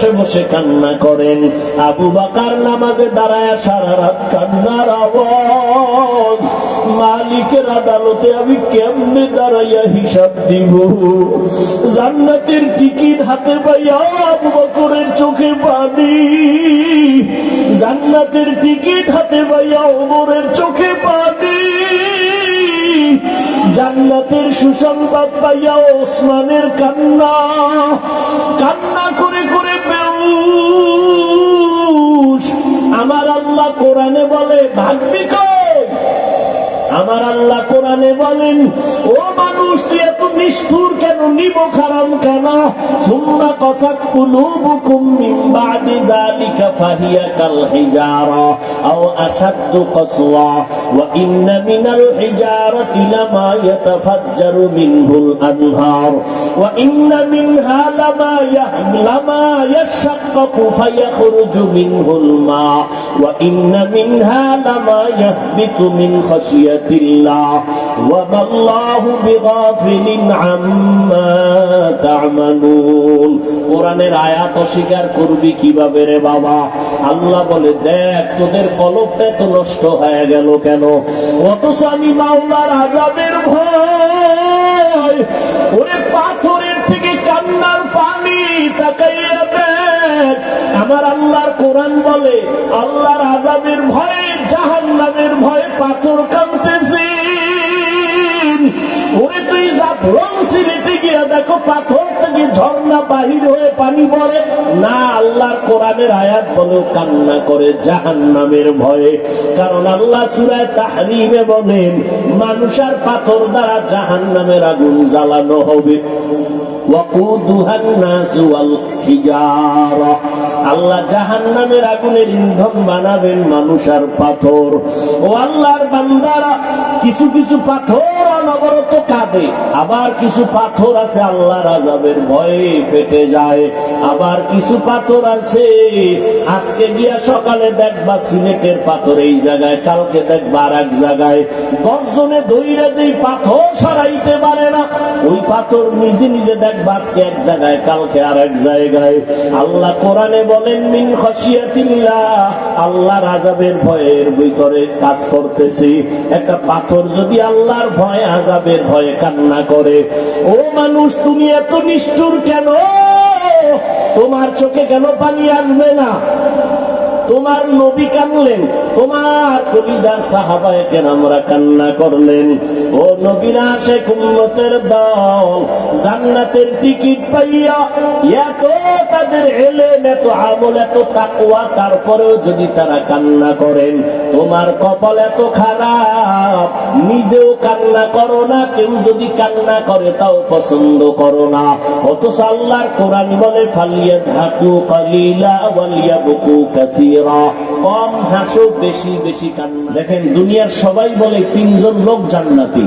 বসে বসে কান্না করেন। আবু বকর নামাজে দাঁড়ায় সারা রাত কান্নার আওয়াজ। মালিকের আদালতে আমি কেমনে দাঁড়াইয়া হিসাব দিব? জান্নাতের টিকিট হাতে পাইয়া আবু বকরের চোখে পানি, জান্নাতের টিকিট হাতে পাইয়া ওমরের চোখে পানি, জান্নাতের সুসংবাদ পাইয়া ওসমানের কান্না, কান্না করে করে বেহুশ। আমার আল্লাহ কোরআনে বলে ভাগ্যি কই? আমার আল্লাহ কোরআনে বলেন, ও মানুষ তুই এত নিষ্ঠুর কেন, নিমক হারাম কেন? সুম্মা কাসাত কুলুবুকুম মিন বাদি যালিকা ফাহিয়া কাল হিজারা আও আশাদ্দু কাসওয়া ওয়া ইন্না মিনাল হিজারাতি লামা ইয়াতাফাজ্জারু মিনহুল আনহার ওয়া ইন্না মিনহা লামা ইয়াশাক্কাকু ফায়াখরুজু মিনহুল মা ওয়া ইন্না মিনহা লামা ইয়াহবিতু মিন খাশিয়াতি কোরআনের আয়াত অস্বীকার করবি কিভাবে রে বাবা? আল্লাহ বলে, দেখ তোদের কলবটা তো নষ্ট হয়ে গেল কেন? অথচ আমি মাওলার আযাবের ভয়, ওরে পাথরের থেকে কান্নার পানি তাকাইয়া দেখ। আমার আল্লাহর কোরআন বলে, আল্লাহর আযাবের ভয়ে, জাহান্নামের ভয়ে পাথর কাঁদতেছে। ওরে তুই জাফলং সিলেটে গিয়া দেখো পাথর থেকে ঝর্ণা বাহির হয়ে পানি পড়ে না। আল্লাহর কোরআনের আয়াত বলে কান্না করে জাহান্নামের ভয়ে। কারণ আল্লাহ সূরা তাহরীমে বলেন, মানুষ আর পাথর দ্বারা জাহান্নামের আগুন জ্বালানো হবে। আল্লাহ জাহান্নামের আগুনের ইন্ধন বানাবেন মানুষ আর পাথর। ও আল্লাহর বান্দারা, কিছু কিছু পাথর অনবরত কাঁদে, আবার কিছু পাথর আছে আল্লাহর আযাবের ভয়ে ফেটে যায়। আবার কিছু পাথর আছে আজকে গিয়া সকালে দেখবা সিলেটের পাথর এই জায়গায়, কালকে দেখবা আর এক জায়গায়। 10 জনে ধইরা যেই পাথর সরাইতে পারে না, ওই পাথর নিজে নিজে দেখবা আজকে এক জায়গায়, কালকে আর এক জায়গায়। আল্লাহ কোরআনে বলেন, মিন খাশিয়াতিল্লাহ, আল্লাহর আযাবের ভয়ের ভিতরে কাজ করতেছি। একটা পাথর যদি আল্লাহর ভয়, আযাবের ভয়ে কান্না করে, ও মানুষ তুমি এত নিষ্ঠুর কেন? তোমার চোখে কেন পানি আসবে না? তোমার নবী কাঁদলেন, তোমার কলিজার সাহাবায়ে কেরামরা কান্না করলেন। ও নবীর আশিক উম্মতের দল, জান্নাতের টিকিট পাইয়া এত তাদের ইলম, এত আমল, এত তাকওয়া, তারপরেও যদি তারা কান্না করেন, তোমার কপাল এত খারাপ, নিজেও কান্না করো না, কেউ যদি কান্না করে তাও পছন্দ করো না। অথচ আল্লাহর কোরআন বলে, ফালিয়াযহাকু কালিলা ওয়ালিয়াবকু কাসীরা, কম হাসো, বেশি বেশি কান্না। দেখেন দুনিয়ার সবাই বলে 3 জন লোক জান্নাতি।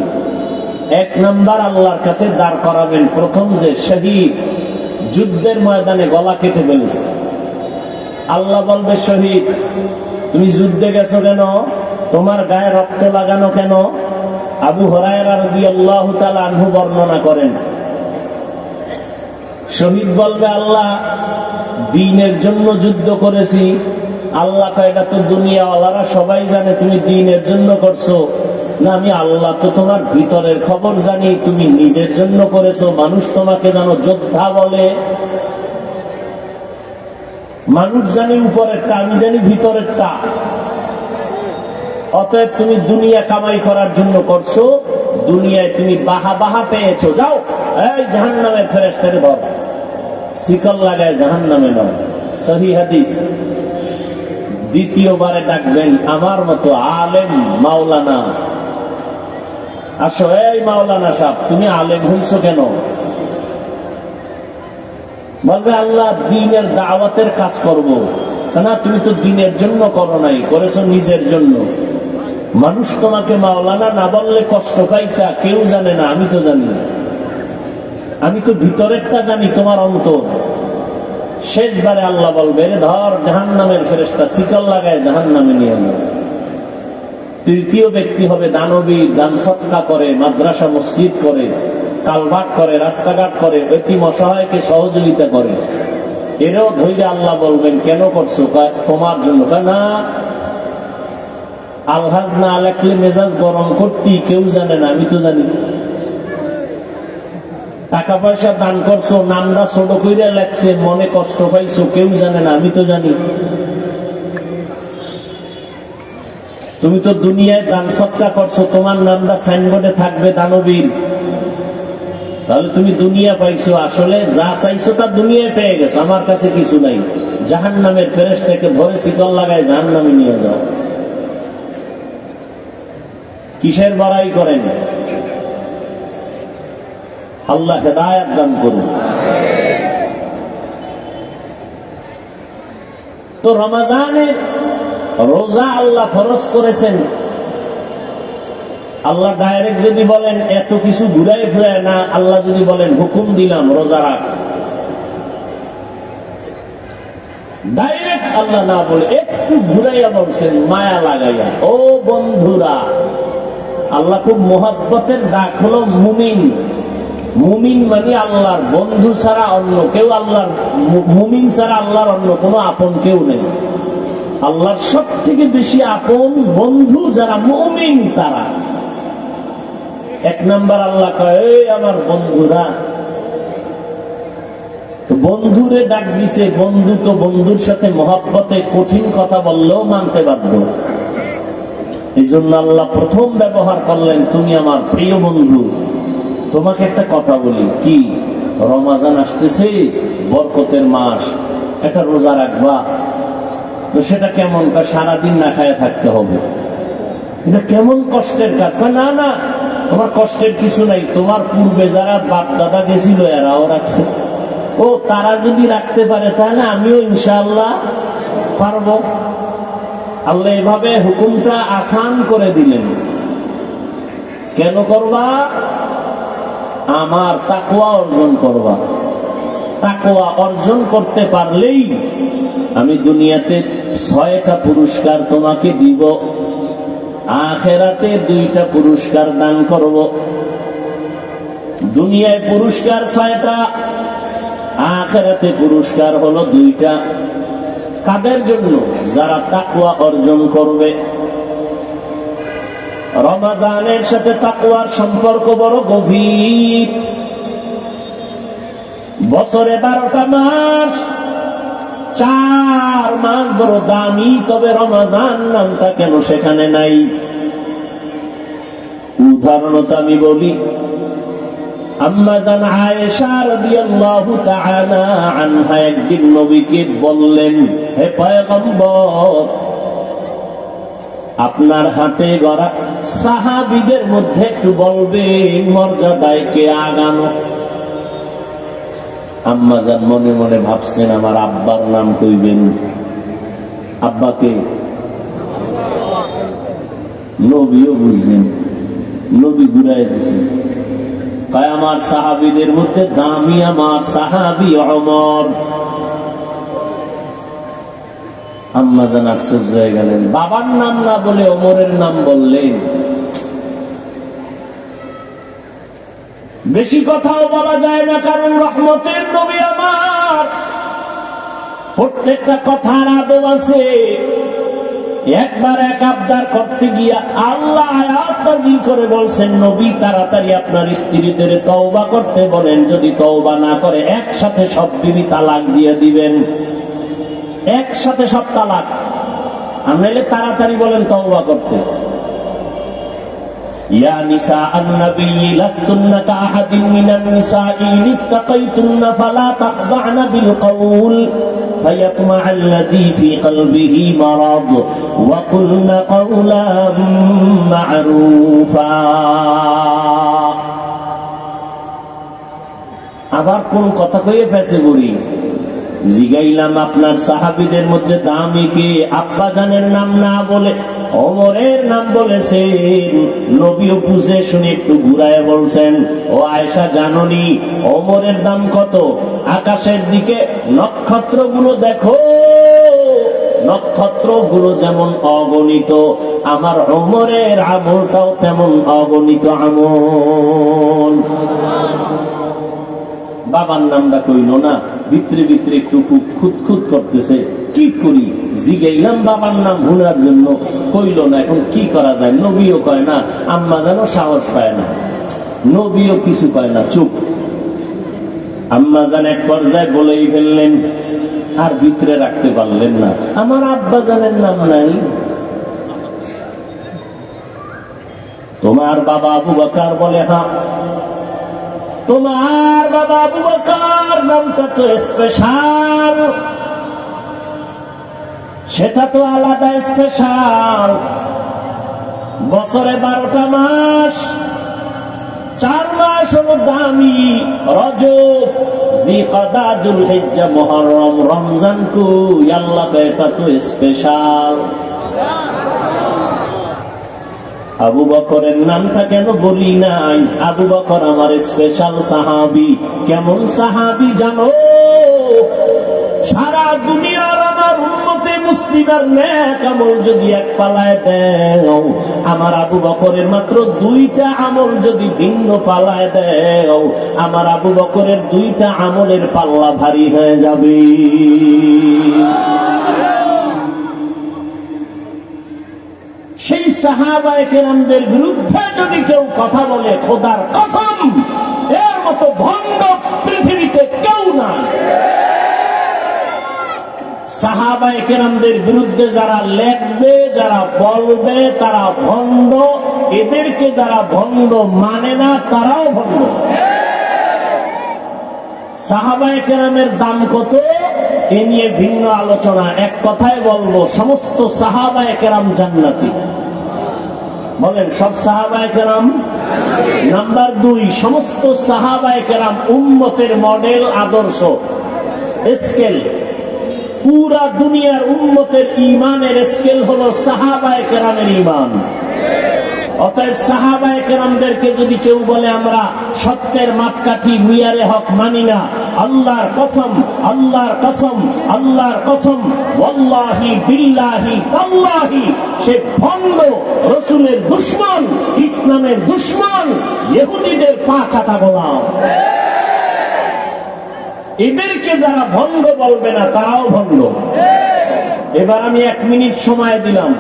1 নাম্বার আল্লাহর কাছে দাঁড় করাবেন প্রথম যে শহীদ, যুদ্ধের ময়দানে গলা কেটে ফেলেছে। আল্লাহ বলবে, শহীদ তুমি যুদ্ধে গেছো কেন? তোমার গায়ে রক্ত লাগানো কেন? আবু হুরায়রা রাদিয়াল্লাহু তাআলা আনহু বর্ণনা করেন, শহীদ বলবে, আল্লাহ দ্বীনের জন্য যুদ্ধ করেছি। আল্লাহ কয়, এটা তো দুনিয়াওয়ালারা সবাই জানে তুমি দ্বীনের জন্য করছো। না, আমি আল্লাহ তো তোমার ভিতরের খবর জানি, তুমি নিজের জন্য করেছো। মানুষ তোমাকে জানো যোদ্ধা বলে, মানুষ জানি উপরেরটা, আমি জানি ভিতরেরটা। অতএব তুমি দুনিয়া কামাই করার জন্য করছো, দুনিয়ায় তুমি বাহা বাহা পেয়েছো। যাও, এই জাহান্নামের ফেরেশতারে ধর, শিকল লাগায় জাহান্নামে নাও। সহিহ হাদিস। দ্বিতীয়বারে ডাকবেন আমার মতো আলেম মাওলানা, আসো। এই মাওলানা সাহেব, তুমি আলেম হইছো কেন? বলবে, আল্লাহ দ্বীনের দাওয়াতের কাজ করব। না, তুমি তো দ্বীনের জন্য করো নাই, করেছো নিজের জন্য। মানুষ তোমাকে মাওলানা না বললে কষ্ট পাইতা, কেউ জানে না, আমি তো জানি। আমি তো ভিতরেরটা জানি, তোমার অন্তর। শেষবারে আল্লাহ বলবে, ধর জাহান্নামের ফেরেশতা, শিকল লাগায় জাহান্নামে নিয়ে যাও। তৃতীয় ব্যক্তি হবে দানবী, দান সদকা করে, মাদ্রাসা মসজিদ করে, কালভার্ট করে, রাস্তাঘাট করে, এতিম অসহায়কে সহযোগিতা করে। এরও ধৈর্য আল্লাহ বলবেন কেন করছো? তোমার জন্য। না, আলহাজ না লেখলে মেজাজ গরম করতি কেউ জানে না, আমি তো জানি। টাকা পয়সা দান করছো, নামটা ছোট কইরা লেখছে, মনে কষ্ট পাইছো, কেউ জানে না, আমি তো জানি। তুমি তো দুনিয়ায় দান সৎকার করছো, তোমার নামটা সাইনবোর্ডে থাকবে দানবীর, তাহলে তুমি দুনিয়া পাইছো। আসলে যা চাইছো তা দুনিয়ায় পেয়ে গেছো, আমার কাছে কিছু নাই। জাহান্নামের ফেরেশতাকে ধরে শিকল লাগায় জাহান্নামে নিয়ে যাও। কিসের বড়াই করেন? আল্লাহ হেদায়েত দান করুন। তো রমজানের রোজা আল্লাহ ফরজ করেছেন। আল্লাহ ডাইরেক্ট যদি বলেন এত কিছু ঘুরাই ফিরায় না, আল্লাহ যদি বলেন হুকুম দিলাম রোজা রাখ, ডাইরেক্ট আল্লাহ না বলে একটু ঘুরাইয়া বলছেন মায়া লাগাইয়া। ও বন্ধুরা, আল্লাহ খুব মোহাব্বতের ডাক হলো মুমিন। মুমিন মানে আল্লাহর বন্ধু ছাড়া অন্য কেউ, আল্লাহর মুমিন ছাড়া আল্লাহর অন্য কোনো আপন কেউ নেই। আল্লাহর সব থেকে বেশি আপন বন্ধু যারা মুমিন তারা। এক নাম্বার আল্লাহ কয় এই আমার বন্ধুরা। বন্ধুরে ডাক দিছে, বন্ধু তো বন্ধুর সাথে মহব্বতে কঠিন কথা বললেও মানতে বাধ্য। এই জন্য আল্লাহ প্রথম ব্যবহার করলেন তুমি আমার প্রিয় বন্ধু। তোমাকে একটা কথা বলি, কি রমজান আসতেছে, বরকতের মাস, একটা রোজা রাখবা। তো সেটা কেমন? সারাদিন না খায়া থাকতে হবে। এটা কেমন কষ্টের কাজ? না না, তোমার কষ্টের কিছু নাই, তোমার পূর্বে যারা বাপ দাদা গেছিল এরাও রাখছে। ও তারা যদি রাখতে পারে তাহলে আমিও ইনশাআল্লাহ পারবো। আল্লাহ এভাবে হুকুমটা আসান করে দিলেন। কেন করবা? আমার তাকওয়া অর্জন করবা। তাকওয়া অর্জন করতে পারলেই আমি দুনিয়াতে 6টা পুরস্কার তোমাকে দিব, আখিরাতে 2টা পুরস্কার দান করব। দুনিয়ায় পুরস্কার 6টা, আখিরাতে পুরস্কার হলো 2টা। কাদের জন্য? যারা তাকওয়া অর্জন করবে। রমজানের সাথে তাকওয়ার সম্পর্ক বড় গভীর। বছরে 12টা মাস, 4 মাস বড় দামি, তবে রমজান নামটা কেন সেখানে নাই? উদাহরণত আমি বলি, আম্মা জান আয়েশা রাদিয়াল্লাহু তাআলা আনহা একদিন নবীকে বললেন, হে পয়গম্বর, আপনার হাতে গড়া সাহাবীদের মধ্যে একটু বলবেন মর্যাদায় কে আগানো। আম্মা জান মনে মনে ভাবছেন আমার আব্বার নাম কইবেন। আব্বাকে নবীও বুঝছেন, নবী ঘুরাই দিয়েছেন। তাই আমার সাহাবীদের মধ্যে দামি আমার সাহাবী ওমর। আম্মা জান আশ্চর্য হয়ে গেলেন, বাবার নাম না বলে ওমরের নাম বললেন। বেশি কথাও বলা যায় না, কারণ রহমতের নবী আমার, প্রত্যেকটা কথার আদব আছে। একবার এক আবদার করতে গিয়া আল্লাহ আয়াত নাযিল করে বলছেন, নবী তাড়াতাড়ি আপনার স্ত্রীদের তওবা করতে বলেন, যদি তওবা না করে একসাথে সব বিবি তালাক দিয়ে দিবেন। একসাথে সব তালাক। আর নাইলে তাড়াতাড়ি বলেন তওবা করতে। ইয়া নিসা আন-নবী লাস্তুন্না কাআহাদিন মিনান নিসাঈ ইত্তাকাইতুন্না ফালা তাখদা'না বিল কওল فيطمع الذي في قلبه مرض وقلن قولا معروفا। আবার কোন কথা কইয়ে ফেসে বলি, জিগাইলাম আপনার সাহাবীদের মধ্যে দামি কে? আব্বা জানের নাম না বলে ওমরের নাম বলেছেন। নবীও বুঝে শুনে একটু ঘুরায় বলছেন, ও আয়েশা জাননি ওমরের দাম কত? আকাশের দিকে নক্ষত্রগুলো দেখো, নক্ষত্রগুলো যেমন অগণিত, আমার ওমরের আমলটাও তেমন অগণিত আমল। বাবার নামটা কইল না, ভিতরে ভিতরে একটু খুঁতখুত করতেছে। কি করি, জিগাইলাম বাবার নাম ভুলার জন্য, কইল না। এখন কি করা যায়? নবীও কয় না, আম্মা যেন সাহস পায় না, নবীও কিছু কয় না, চুপ। আম্মা জান এক পর্যায়ে বলেই ফেললেন, আর ভিতরে রাখতে পারলেন না, আমার আব্বা জানের নাম নাই। তোমার বাবা আবু বকর? বলে হ্যাঁ। তোমার বাবা আবু বকর নামটা তো স্পেশাল, সেটা তো আলাদা স্পেশাল। বছরে 12টা মাস, 4 মাস হলো দামি, রজব, জিকদা, যুলহিজ্জা, মুহররম, রমজান কই? আল্লাহ কয় এটা তো স্পেশাল। আবু বকরের নামটা কেন বলি নাই? আবু বকর আমার স্পেশাল সাহাবী। কেমন সাহাবী জানো? সারা দুনিয়ার আমার উম্মতে মুসলিমের নেক আমল যদি এক পালায় দেও, আমার আবু বকরের মাত্র 2টা আমল যদি ভিন্ন পালায় দেও, আমার আবু বকরের 2টা আমলের পাল্লা ভারী হয়ে যাবে। সেই সাহাবায়ে কেরামদের বিরুদ্ধে যদি কেউ কথা বলে, খোদার কসম এর মতো ভণ্ড পৃথিবীতে কেউ নাই। সাহাবায়ে কেরামদের বিরুদ্ধে যারা লেখবে, যারা বলবে, তারা ভণ্ড। এদেরকে যারা ভণ্ড মানে না, তারাও ভণ্ড। সাহাবায়ে কেরামের দাম কত এ নিয়ে ভিন্ন আলোচনা। এক কথায় বলবো, সমস্ত সাহাবায়ে কেরাম জান্নাতি। বলেন, সব সাহাবায়ে কেরাম? নাম্বার 2, সমস্ত সাহাবায়ে কেরাম উম্মতের মডেল, আদর্শ, স্কেল। পুরা দুনিয়ার উম্মতের ঈমানের স্কেল হলো সাহাবায়ে কেরামের ঈমান। অতএব সাহাবায়ে কেরামদেরকে যদি কেউ বলে আমরা সত্যের মাপকাঠি, মিয়ারে হক মানি না, আল্লাহর কসম, আল্লাহর কসম, আল্লাহর কসম, ওয়াল্লাহি বিল্লাহি তাল্লাহি, সে ভণ্ড, রাসূলের দুশমন, ইসলামের দুশমন, ইহুদিদের পা চাটা গোলাম। এদেরকে যারা ভণ্ড বলবে না, তারাও ভণ্ড। এবার আমি 1 মিনিট সময় দিলাম,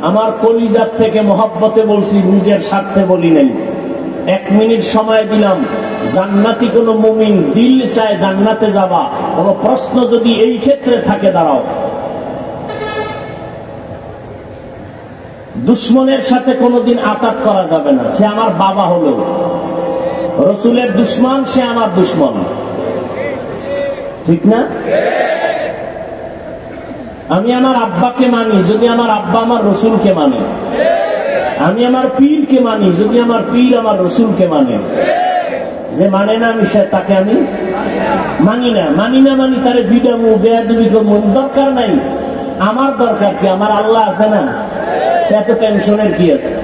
আমার কলিজার থেকে মহব্বতে বলছি, নিজের স্বার্থে বলি নাই। 1 মিনিট সময় দিলাম। জান্নাতি কোন মুমিন দিল চায় জান্নাতে যাবা, কোন প্রশ্ন যদি এই ক্ষেত্রে থাকে, দাঁড়াও। দুশ্মনের সাথে কোনোদিন আঘাত করা যাবে না। সে আমার বাবা হলো, রাসূলের দুশ্মন, সে আমার দুশ্মন, ঠিক না? আমি আমার আব্বাকে মানি যদি আমার আব্বা আমার রসুলকে মানে। আমি আমার পীরকে মানি যদি আমার পীর আমার রসুলকে মানে। যে মানে না, আমি তাকে আমি মানি না। মানি না মানি তারে ভিডামু, বেয়াদবি করবো, দরকার নাই। আমার দরকার কি? আমার আল্লাহ আছে না, এত টেনশনের কি আছে?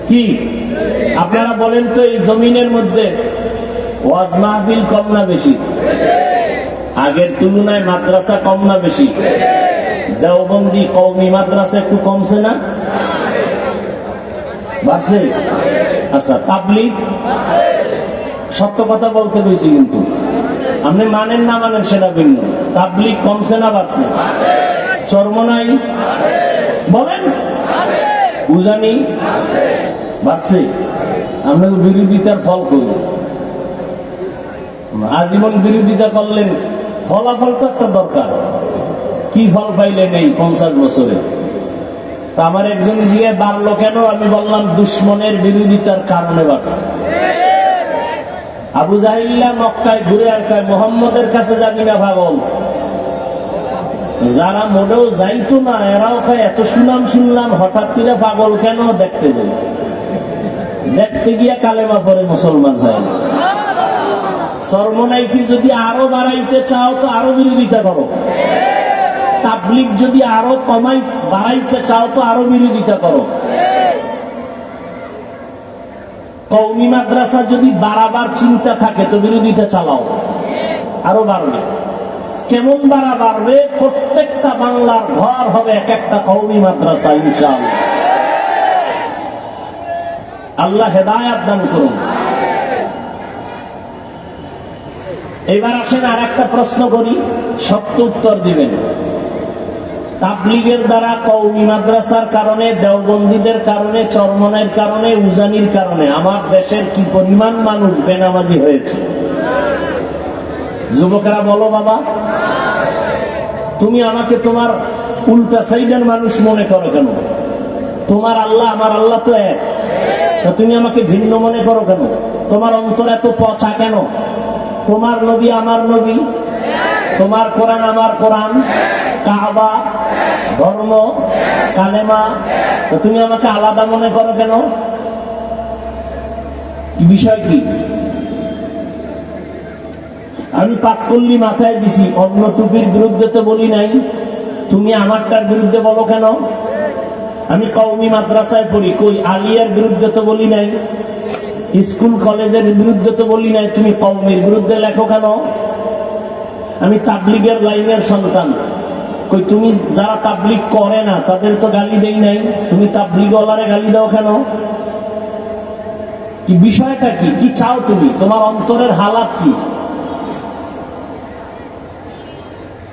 কি আপনারা বলেন তো, এই জমিনের মধ্যে ওয়াজ মাহফিল কম না বেশি? আগের তুলনায় মাদ্রাসা কম না বেশি? দেওবন্দি কওমি মাদ্রাসা একটু কমছে না, বাড়ছে? আচ্ছা, তাবলীগ? সত্য কথা বলতে হয়েছি, কিন্তু আপনি মানেন না মানেন সেটা ভিন্ন। তাবলীগ কমছে না বাড়ছে? চরমনাই বলেন, উজানি বাড়ছে? আপনাকে বিরোধিতার ফল করি, আজীবন বিরোধিতা করলেন, ফলাফল তো একটা দরকার। কি ফল পাইলেন এই 50 বছরে? তা আমার একজন জিয়ে বাড়লো কেন? আমি বললাম দুশ্মনের বিরোধিতার কারণে বাড়ছে। আবু জাহিল্লা মক্কায় ঘুরে আর কয়, মোহাম্মদের কাছে যাবি না পাগল। যারা মোটেও যাইতো না, এরাও কয় এত সুনাম শুনলাম, হঠাৎ করে পাগল কেন? দেখতে যাই। দেখতে গিয়া কালেমা পড়ে মুসলমান হয়। চরমনাইকে যদি আরো বাড়াইতে চাও তো আরো বিরোধিতা করো। তাবলীগ যদি আরো বাড়াইতে চাও তো আরো বিরোধিতা করো। কওমি মাদ্রাসা যদি বাড়াবার চিন্তা থাকে তো বিরোধিতা চালাও, আরো বাড়বে। কেমন বাড়বে? প্রত্যেকটা বাংলার ঘর হবে এক একটা কওমি মাদ্রাসা, ইনশাআল্লাহ। আল্লাহ হেদায়েত দান করুন। এবার আসেন আর একটা প্রশ্ন করি, সত্য উত্তর দিবেন। তাবলীগের দ্বারা, কওমি মাদ্রাসার কারণে, দেওবন্দীদের কারণে, চরমনাইয়ের কারণে, উজানির কারণে আমার দেশের কি পরিমাণ মানুষ বেনামাজি হয়েছে? যুবকেরা বলো বাবা। তুমি আমাকে তোমার উল্টা সাইডের মানুষ মনে করো কেন? তোমার আল্লাহ আমার আল্লাহ তো এক, তুমি আমাকে ভিন্ন মনে করো কেন? তোমার অন্তর এত পচা কেন? তোমার নবী আমার নবী, তোমার কোরআন আমার কোরআন, কাবা, ধর্ম, কালেমা, তুমি আমাকে আলাদা মনে করো কেন? কি বিষয় কি? আমি পাঁচকল্লি মাথায় দিছি, অন্য টুপির বিরুদ্ধে তো বলি নাই, তুমি আমারটার বিরুদ্ধে বলো কেন? আমি কওমি মাদ্রাসায় পড়ি, কই আলিয়ার বিরুদ্ধে তো বলি নাই, স্কুল কলেজের বিরুদ্ধে তো বলি নাই, তুমি কওমির বিরুদ্ধে লেখো কেন? আমি তাবলীগের লাইনের সন্তান, কই তুমি যারা তাবলীগ করে না তাদের তো গালি দেই নাই, তুমি তাবলীগওয়ালারে গালি দাও কেন? কি বিষয়টা কি? কি চাও তুমি? তোমার অন্তরের হালাত কি?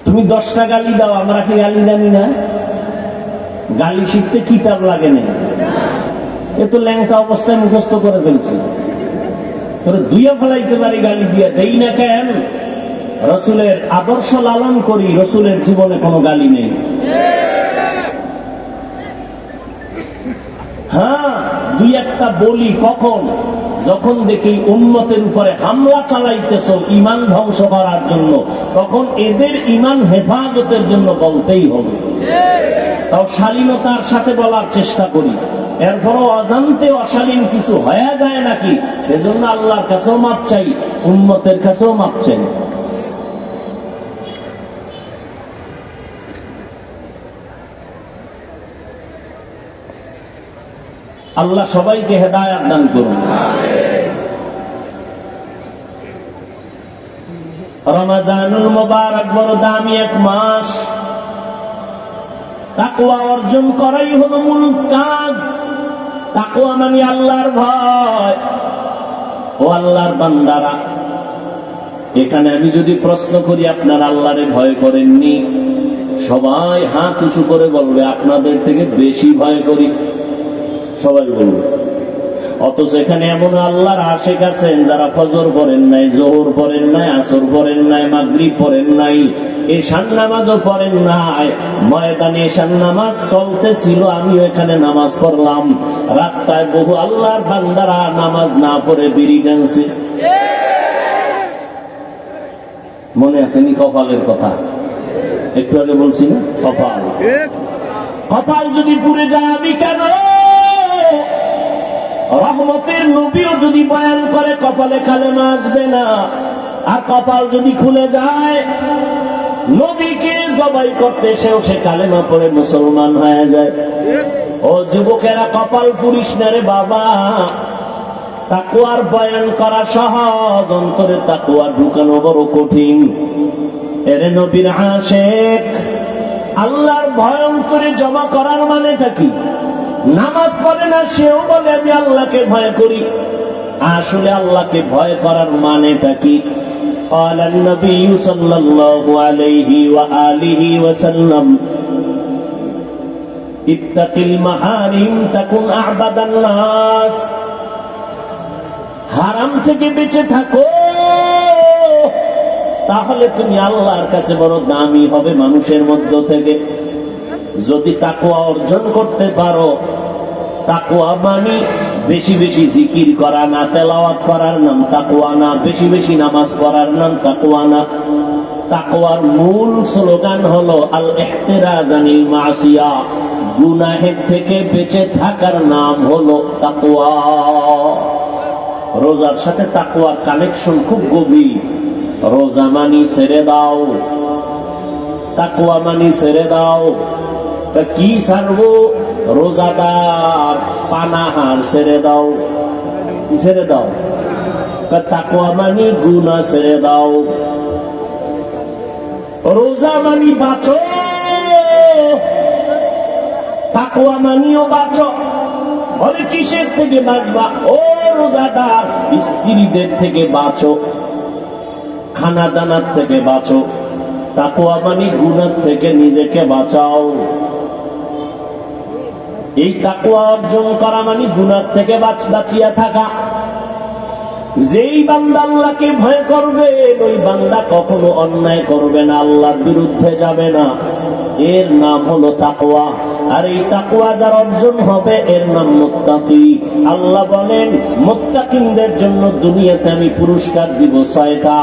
তুমি 10টা গালি দাও, আমরা কি গালি জানি না? গালি শিখতে কিতাব লাগে না, এ তো ল্যাংটা অবস্থায় মুখস্থ করে ফেলছি। তোরে দুইয়া ফেলাইতে পারি, গালি দিয়া দেই না কেন? রসুলের আদর্শ লালন করি, রসুলের জীবনে কোনো গালি নেই। হ্যাঁ, দুই একটা বলি কখন? যখন দেখি উম্মতের উপরে হামলা চালাইতেছ ঈমান ধ্বংস করার জন্য, তখন এদের ঈমান হেফাজতের জন্য বলতেই হবে। তাও শালীনতার সাথে বলার চেষ্টা করি, এরপরও অজান্তে অশালীন কিছু হয়ে যায় নাকি, সেজন্য আল্লাহর কাছেও মাপ চাই, উম্মতের কাছেও মাপ চাই। আল্লাহ সবাইকে হেদায়েত দান করুন। রমজানুল মুবারক বড় দামি এক মাস, তাকওয়া অর্জন করাই হলো মূল কাজ। তাকওয়া মানে আল্লাহর ভয়। ও আল্লাহর বান্দারা, এখানে আমি যদি প্রশ্ন করি আপনারা আল্লাহরে ভয় করেননি, সবাই হাত উঁচু করে বলবে আপনাদের থেকে বেশি ভয় করি, সবাই বলবে। অথচ এখানে এমন আল্লাহর আশিক আছেন যারা ফজর পড়েন নাই, যোহর পড়েন নাই, আসর পড়েন নাই, মাগরিব পড়েন নাই, এশার নামাজও পড়েন নাই। ময়দানে এশার নামাজ চলতেছিল, আমিও এখানে নামাজ পড়লাম। রাস্তায় বহু আল্লাহর বান্দারা নামাজ না পড়ে বিড়ি টানছে। মনে আছে নি কপালের কথা? একটু আগে বলছি না, কপাল। কপাল যদি পুড়ে যায় আমি কেন? রহমতের নবীও যদি বয়ান করে কপালে কালেমা আসবে না। আর কপাল যদি খুলে যায়, নবীকে জবাই করতে এসেও সে কালেমা পড়ে মুসলমান হয়ে যায়। ও যুবকেরা, কপাল পুড়িস না রে বাবা। তাকওয়ার বয়ান করা সহজ, অন্তরে তাকওয়া ঢুকানো বড় কঠিন। এরে নবীর আশিক, আল্লাহর ভয় অন্তরে জমা করার মানেটা কি? নামাজ পড়ে না, সেও বলে আমি আল্লাহকে ভয় করি। আসলে আল্লাহকে ভয় করার মানেটা কি? قال النبي صلى الله عليه وآله وسلم اتق المحارم تكن أعبد الناس। হারাম থেকে বেঁচে থাকো, তাহলে তুমি আল্লাহর কাছে বড় দামি হবে মানুষের মধ্য থেকে। যদি তাকওয়া অর্জন করতে পারো, তাকওয়া মানে বেশি বেশি জিকির করা না, তেলাওয়াত করার নাম তাকওয়া না, বেশি বেশি নামাজ পড়ার নাম তাকওয়া না। তাকওয়ার মূল স্লোগান হলো আল ইহতিরাজ আনিল মাসিয়া, গুনাহের থেকে বেঁচে থাকার নাম হলো তাকওয়া। রোজার সাথে তাকওয়ার কানেকশন খুব গভীর। রোজা মানি ছেড়ে দাও, তাকওয়া মানি ছেড়ে দাও। কি ছাড়বো? রোজাদার পানাহার ছেড়ে দাও, ছেড়ে দাও। তাকওয়া মানি গুনাহ ছেড়ে দাও। রোজা মানি বাঁচো, তাকওয়া মানিও বাঁচো। বলে কিসের থেকে বাঁচবা? ও রোজাদার, স্ত্রীদের থেকে বাঁচো। খানা দানার থেকে বাঁচো, তাকওয়া মানে গুনাহ থেকে নিজেকে বাঁচাও। এই তাকওয়া অর্জন করা মানে গুনাহ থেকে বাঁচিয়া থাকা। যেই বান্দা আল্লাহকে ভয় করবে ওই বান্দা কখনো অন্যায় করবে না, আল্লাহর বিরুদ্ধে যাবে না। এর নাম হলো তাকওয়া। আর এই তাকওয়া যার অর্জন হবে এর নাম মুত্তাকি। আল্লাহ বলেন মুত্তাকিনদের জন্য দুনিয়াতে আমি পুরস্কার দিব 6টা,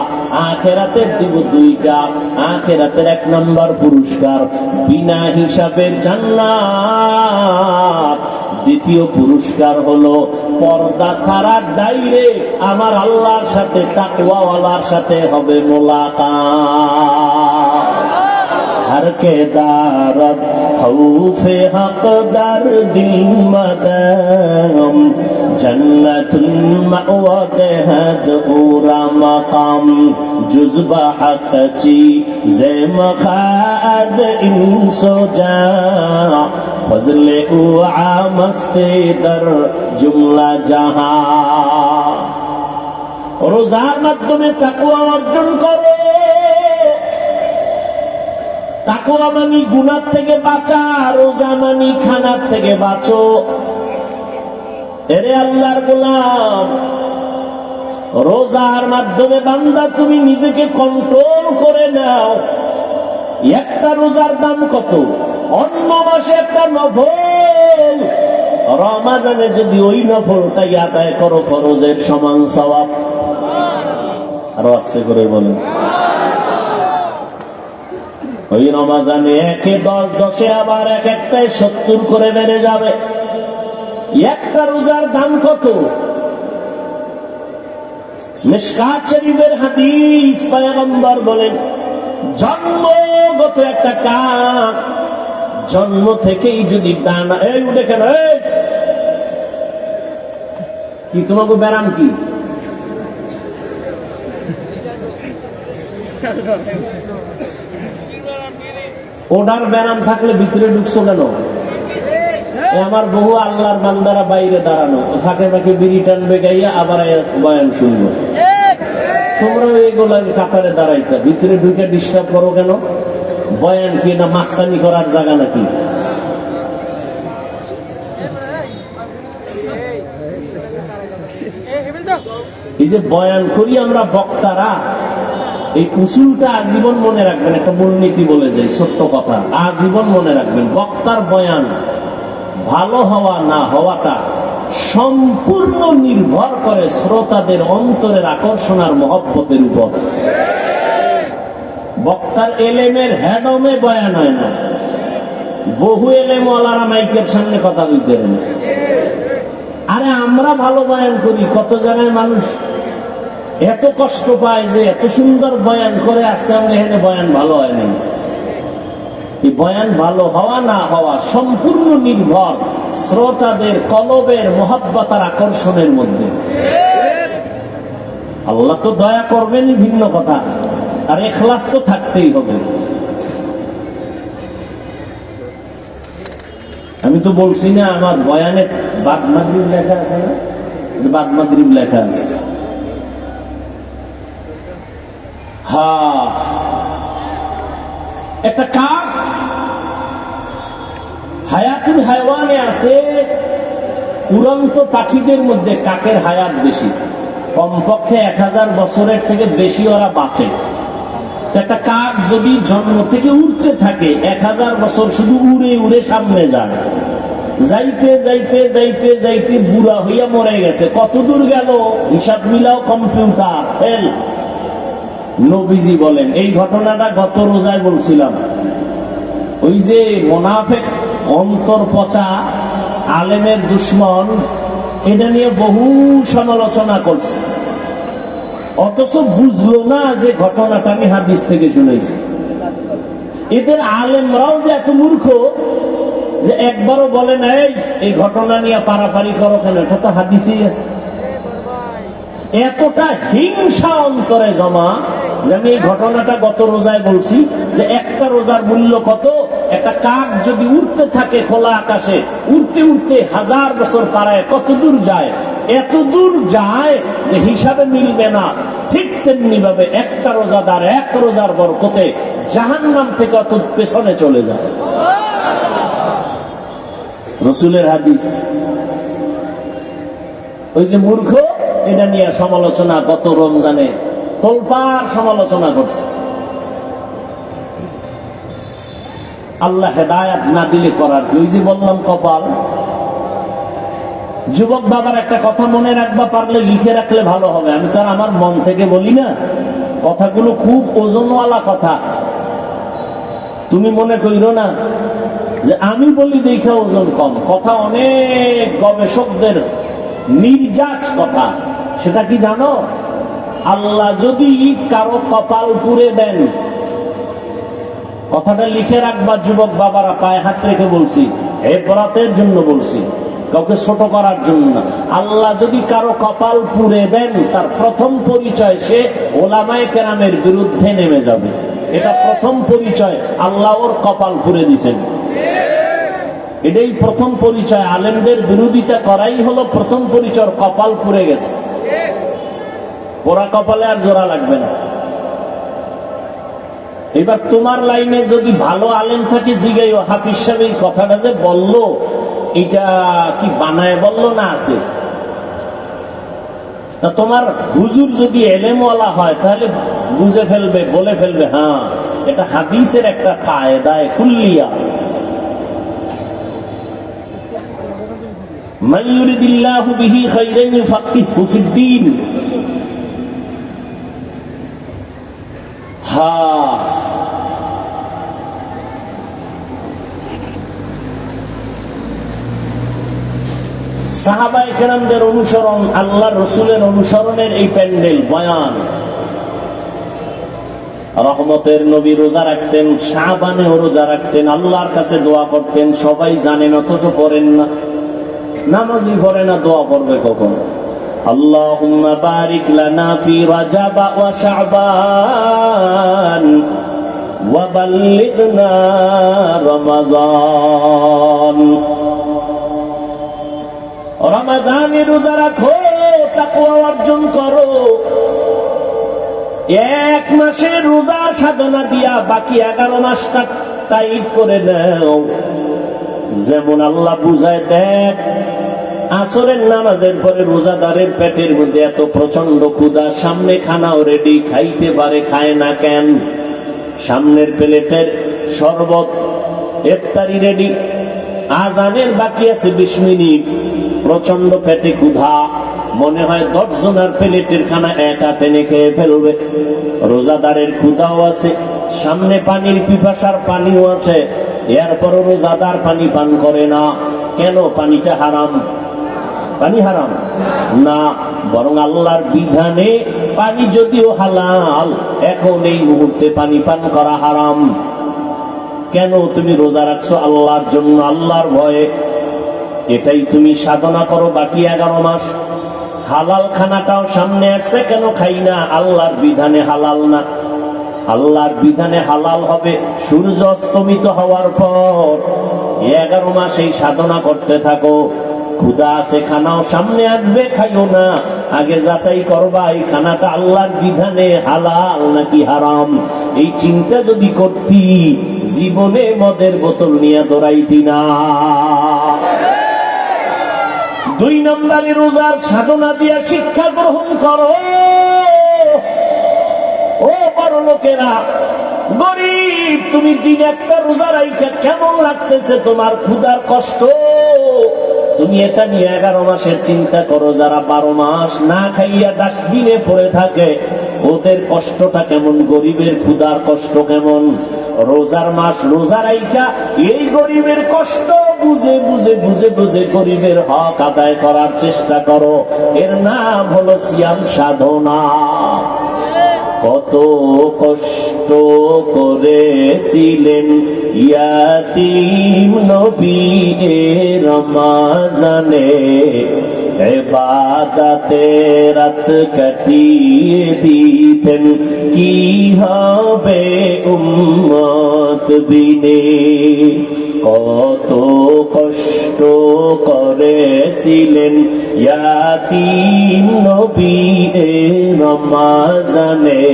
আখিরাতে দিব 2টা। আখিরাতের 1 নাম্বার পুরস্কার বিনা হিসাবে জান্নাত। দ্বিতীয় পুরস্কার হলো পর্দা ছাড়া ডাইরেক্ট আমার আল্লাহর সাথে তাকওয়াওয়ালার সাথে হবে মোলাকাত। हर के दारत खौफे हक दर दिल मदम जन्नतुल मअवा देहद उरा मकाम जुज़बा हक ची ज़े मखाज़ इंसो जा फज़ले उआ मस्ते दर जुमला जहां। रोज़ार माध्यमे ताकवा अर्जन करो। তাকওয়া মানি গুনাহ থেকে বাঁচা, রোজা মানি খানার থেকে বাঁচো। এরে আল্লাহর গোলাম, রোজার মাধ্যমে বান্দা তুমি নিজেকে কন্ট্রোল করে নাও। একটা রোজার দাম কত? অন্য মাসে একটা নফল, রমাজানে যদি ওই নফলটাই আদায় করো ফরজের সমান সওয়াব। আরো আস্তে করে বলেন। ওই রমাজানে 1-এ 10, 10-এ আবার এক-একটায় 70 করে বেড়ে যাবে। একটা রোজার দাম কত? মিশকাত শরীফের হাদিস, পয়গম্বর বলেন জন্মগত একটা কাক জন্ম থেকেই যদি ডানা, এই উঠে কেন, কি তোমাকে ব্যারাম কি? ওটার ব্যারাম থাকলে ভিতরে ঢুকছো কেন? আমার বহু আল্লাহর বান্দারা বাইরে দাঁড়ানো, ফাঁকে ফাঁকে বিড়ি টানবে গাইয়া আবার বয়ান শুনবো। তোমরা এগুলো কাতারে দাঁড়াইতা, ভিতরে ঢুকে ডিস্টার্ব করো কেন? বয়ান কি না মাস্তানি করার জায়গা নাকি? এই যে বয়ান করি আমরা বক্তারা, এই উসুলটা আজীবন মনে রাখবেন। একটা মূলনীতি বলে যায়, সত্য কথা, আজীবন মনে রাখবেন। বক্তার বয়ান ভালো হওয়া না হওয়াটা সম্পূর্ণ নির্ভর করে শ্রোতাদের অন্তরের আকর্ষণ আর মহব্বতের উপর। বক্তার এলেমের হেডমে বয়ান হয় না। বহু এলেম ওয়ালারা মাইকের সামনে কথা বলতে না। আরে আমরা ভালো বয়ান করি, কত জায়গায় মানুষ এত কষ্ট পায় যে এত সুন্দর বয়ান করে, আজকে আমরা এখানে বয়ান ভালো হয়নি। এই বয়ান ভালো হওয়া না হওয়া সম্পূর্ণ নির্ভর শ্রোতাদের কলবের মহব্বত আর আকর্ষণের মধ্যে। আল্লাহ তো দয়া করবেনই ভিন্ন কথা, আর ইখলাস তো থাকতেই হবে। আমি তো বলছি না আমার বয়ানে বাদ মাগরিব লেখা আছে না? বাদ মাগরিব লেখা আছে। একটা কাক হায়াতুল হায়ওয়ানে আছে, উড়ন্ত পাখিদের মধ্যে কাকের হায়াত বেশি, কমপক্ষে 1000 বছরের থেকে বেশি ওরা বাঁচে। একটা কাক যদি জন্ম থেকে উড়তে থাকে 1000 বছর শুধু উড়ে উড়ে সামনে যায়, যাইতে যাইতে যাইতে যাইতে বুড়া হইয়া মরে গেছে। কত দূর গেল হিসাব মিলাও, কম্পিউটার ফেল। নবীজি বলেন, এই ঘটনাটা গত রোজায় বলছিলাম, ওই যে মুনাফিক অন্তর পচা আলেমের দুশ্মন, এটা নিয়ে বহু সমালোচনা করছে, অথচ বুঝলো না যে ঘটনাটা আমি হাদিস থেকে শুনেছি। এদের আলেমরাও যে এত মূর্খ যে একবারও বলে না এই ঘটনা নিয়ে পারাপারি করো কেন, এটা তো হাদিসেই আছে। এতটা হিংসা অন্তরে জমা যে আমি এই ঘটনাটা গত রোজায় বলছি যে একটা রোজার মূল্য কত। একটা কাক যদি উড়তে থাকে খোলা আকাশে, উড়তে উড়তে 1000 বছর পাড়ায় কত দূর যায়, এত দূর যায় যে হিসাবে মিলবে না। ঠিক তেমনি ভাবে একটা রোজাদার এক রোজার বরকতে জাহান্নাম থেকে অত পেছনে চলে যায়। রাসূলের হাদিস। ওই যে মূর্খ, এটা নিয়ে সমালোচনা গত রমজানে তোলপাড় সমালোচনা করছে। আল্লাহ হেদায়াত না দিলে করার কি? ওই যে বললাম কপাল। যুবক বাবার একটা কথা মনে রাখবা, পারলে লিখে রাখলে ভালো হবে। আমি তো আর আমার মন থেকে বলি না, কথাগুলো খুব ওজনওয়ালা কথা। তুমি মনে কইরো না যে আমি বলি দেখে ওজন কম। কথা অনেক গবেষকদের নির্যাস কথা। সেটা কি জানো? আল্লাহ যদি কারো কপাল পুড়ে দেন, কথাটা লিখে রাখবা যুবক বাবারা, পায়ে হাত রেখে বলছি, হেবরাতের জন্য বলছি, কাউকে ছোট করার জন্য না। আল্লাহ যদি কারো কপাল পুড়ে দেন, তার প্রথম পরিচয় সে ওলামায়ে কেরামের বিরুদ্ধে নেমে যাবে। এটা প্রথম পরিচয়, আল্লাহ ওর কপাল পুড়ে দিছেন। এটাই প্রথম পরিচয়। আলেমদের বিরোধিতা করাই হলো প্রথম পরিচয়, কপাল পুড়ে গেছে। পোড়া কপালে আর জোড়া লাগবে না। এবার তোমার লাইনে যদি ভালো আলেম থাকে, জিগাইও হাফিজ সাহেব এই কথাটা যে বললো, এটা কি বানায় বললো না আছে? তা তোমার হুজুর যদি এলেমওয়ালা হয়, তাহলে বুঝে ফেলবে, বলে ফেলবে, হ্যাঁ এটা হাদিসের একটা কায়দায় কুল্লিয়া। মান ইউরিদিল্লাহু বিহি খাইরান ইউফাক্কিহু ফিদ্দীন। সাহাবায়ে কেরামদের অনুসরণ, আল্লাহর রাসূলের অনুসরণের এই প্যান্ডেল বয়ান। রহমতের নবী রোজা রাখতেন, শাবানেও রোজা রাখতেন, আল্লাহর কাছে দোয়া করতেন। সবাই জানেন, অথচ পড়েন না। নামাজই পড়ে না, দোয়া করবে কখন? আল্লাহুম্মা বারিক লানা ফি রাজাব ওয়া শাবান ওয়া বাল্লিগনা রমাজান। রমজানে রোজা রাখো, তাকওয়া অর্জন করো। এক মাসের রোজা সাধনা দিয়া বাকি 11 মাসটা টাইট করে নাও। যেমন আল্লাহ বুঝায়, দেখ আসরের নামাজের পরে রোজাদারের পেটের মধ্যে এত প্রচন্ড ক্ষুধা, সামনে খানাও রেডি, খাইতে পারে, খায় না কেন? সামনের প্লেটের শরবত, ইফতারি রেডি, আজানের বাকি আছে 20 মিনিট, প্রচন্ড পেটে ক্ষুধা, মনে হয় 10 জনের প্লেটের খানা একা টেনে খেয়ে ফেলবে। রোজাদারের ক্ষুধাও আছে, সামনে পানির পিপাসার পানিও আছে, এরপরও রোজাদার পানি পান করে না। কেন? পানিটা হারাম। পানি হারাম না, বরং আল্লাহর বিধানে পানি যদিও হালাল, এখন এই মুহূর্তে পানি পান করা হারাম। কেন? তুমি রোজা রাখছো আল্লাহর জন্য, আল্লাহর ভয়ে। এটাই তুমি সাধনা করো বাকি 11 মাস। হালাল খানাটাও সামনে আসছে, কেন খাই না? আল্লাহর বিধানে হালাল না। আল্লাহর বিধানে হালাল হবে সূর্য অস্তমিত হওয়ার পর। 11 মাস এই সাধনা করতে থাকো। ক্ষুধা আছে, খানাও সামনে আসবে, খাইও না। আগে যাচাই করবা এই খানাটা আল্লাহর বিধানে হালাল নাকি হারাম। এই চিন্তা যদি করতি, জীবনে মদের বোতল নিয়ে দৌড়াইতি না। 2 নম্বরে রোজার সাধনা দিয়া শিক্ষা গ্রহণ করো। ও বড় লোকেরা, গরিব, তুমি দিন একটা রোজা রাইখা কেমন লাগতেছে তোমার? ক্ষুধার কষ্ট তুমি এটা নিয়ে 11 মাসের চিন্তা করো। যারা 12 মাস না খাইয়া ডাস্টবিনে পড়ে থাকে, ওদের কষ্টটা কেমন? গরিবের ক্ষুধার কষ্ট কেমন? রোজার মাস রোজা রাইখা এই গরিবের কষ্ট বুঝে বুঝে বুঝে বুঝে গরিবের হক আদায় করার চেষ্টা করো। এর নাম হলো সিয়াম সাধনা। কত কত কষ্ট করেছিলেন ইয়াতীম নবী এ রমজানে, ইবাদতে রাত কাটিয়ে দিতেন, কি হবে উম্মত বিনে। কত কষ্ট করেছিলেন ইয়াতীম নবী এ রমজানে,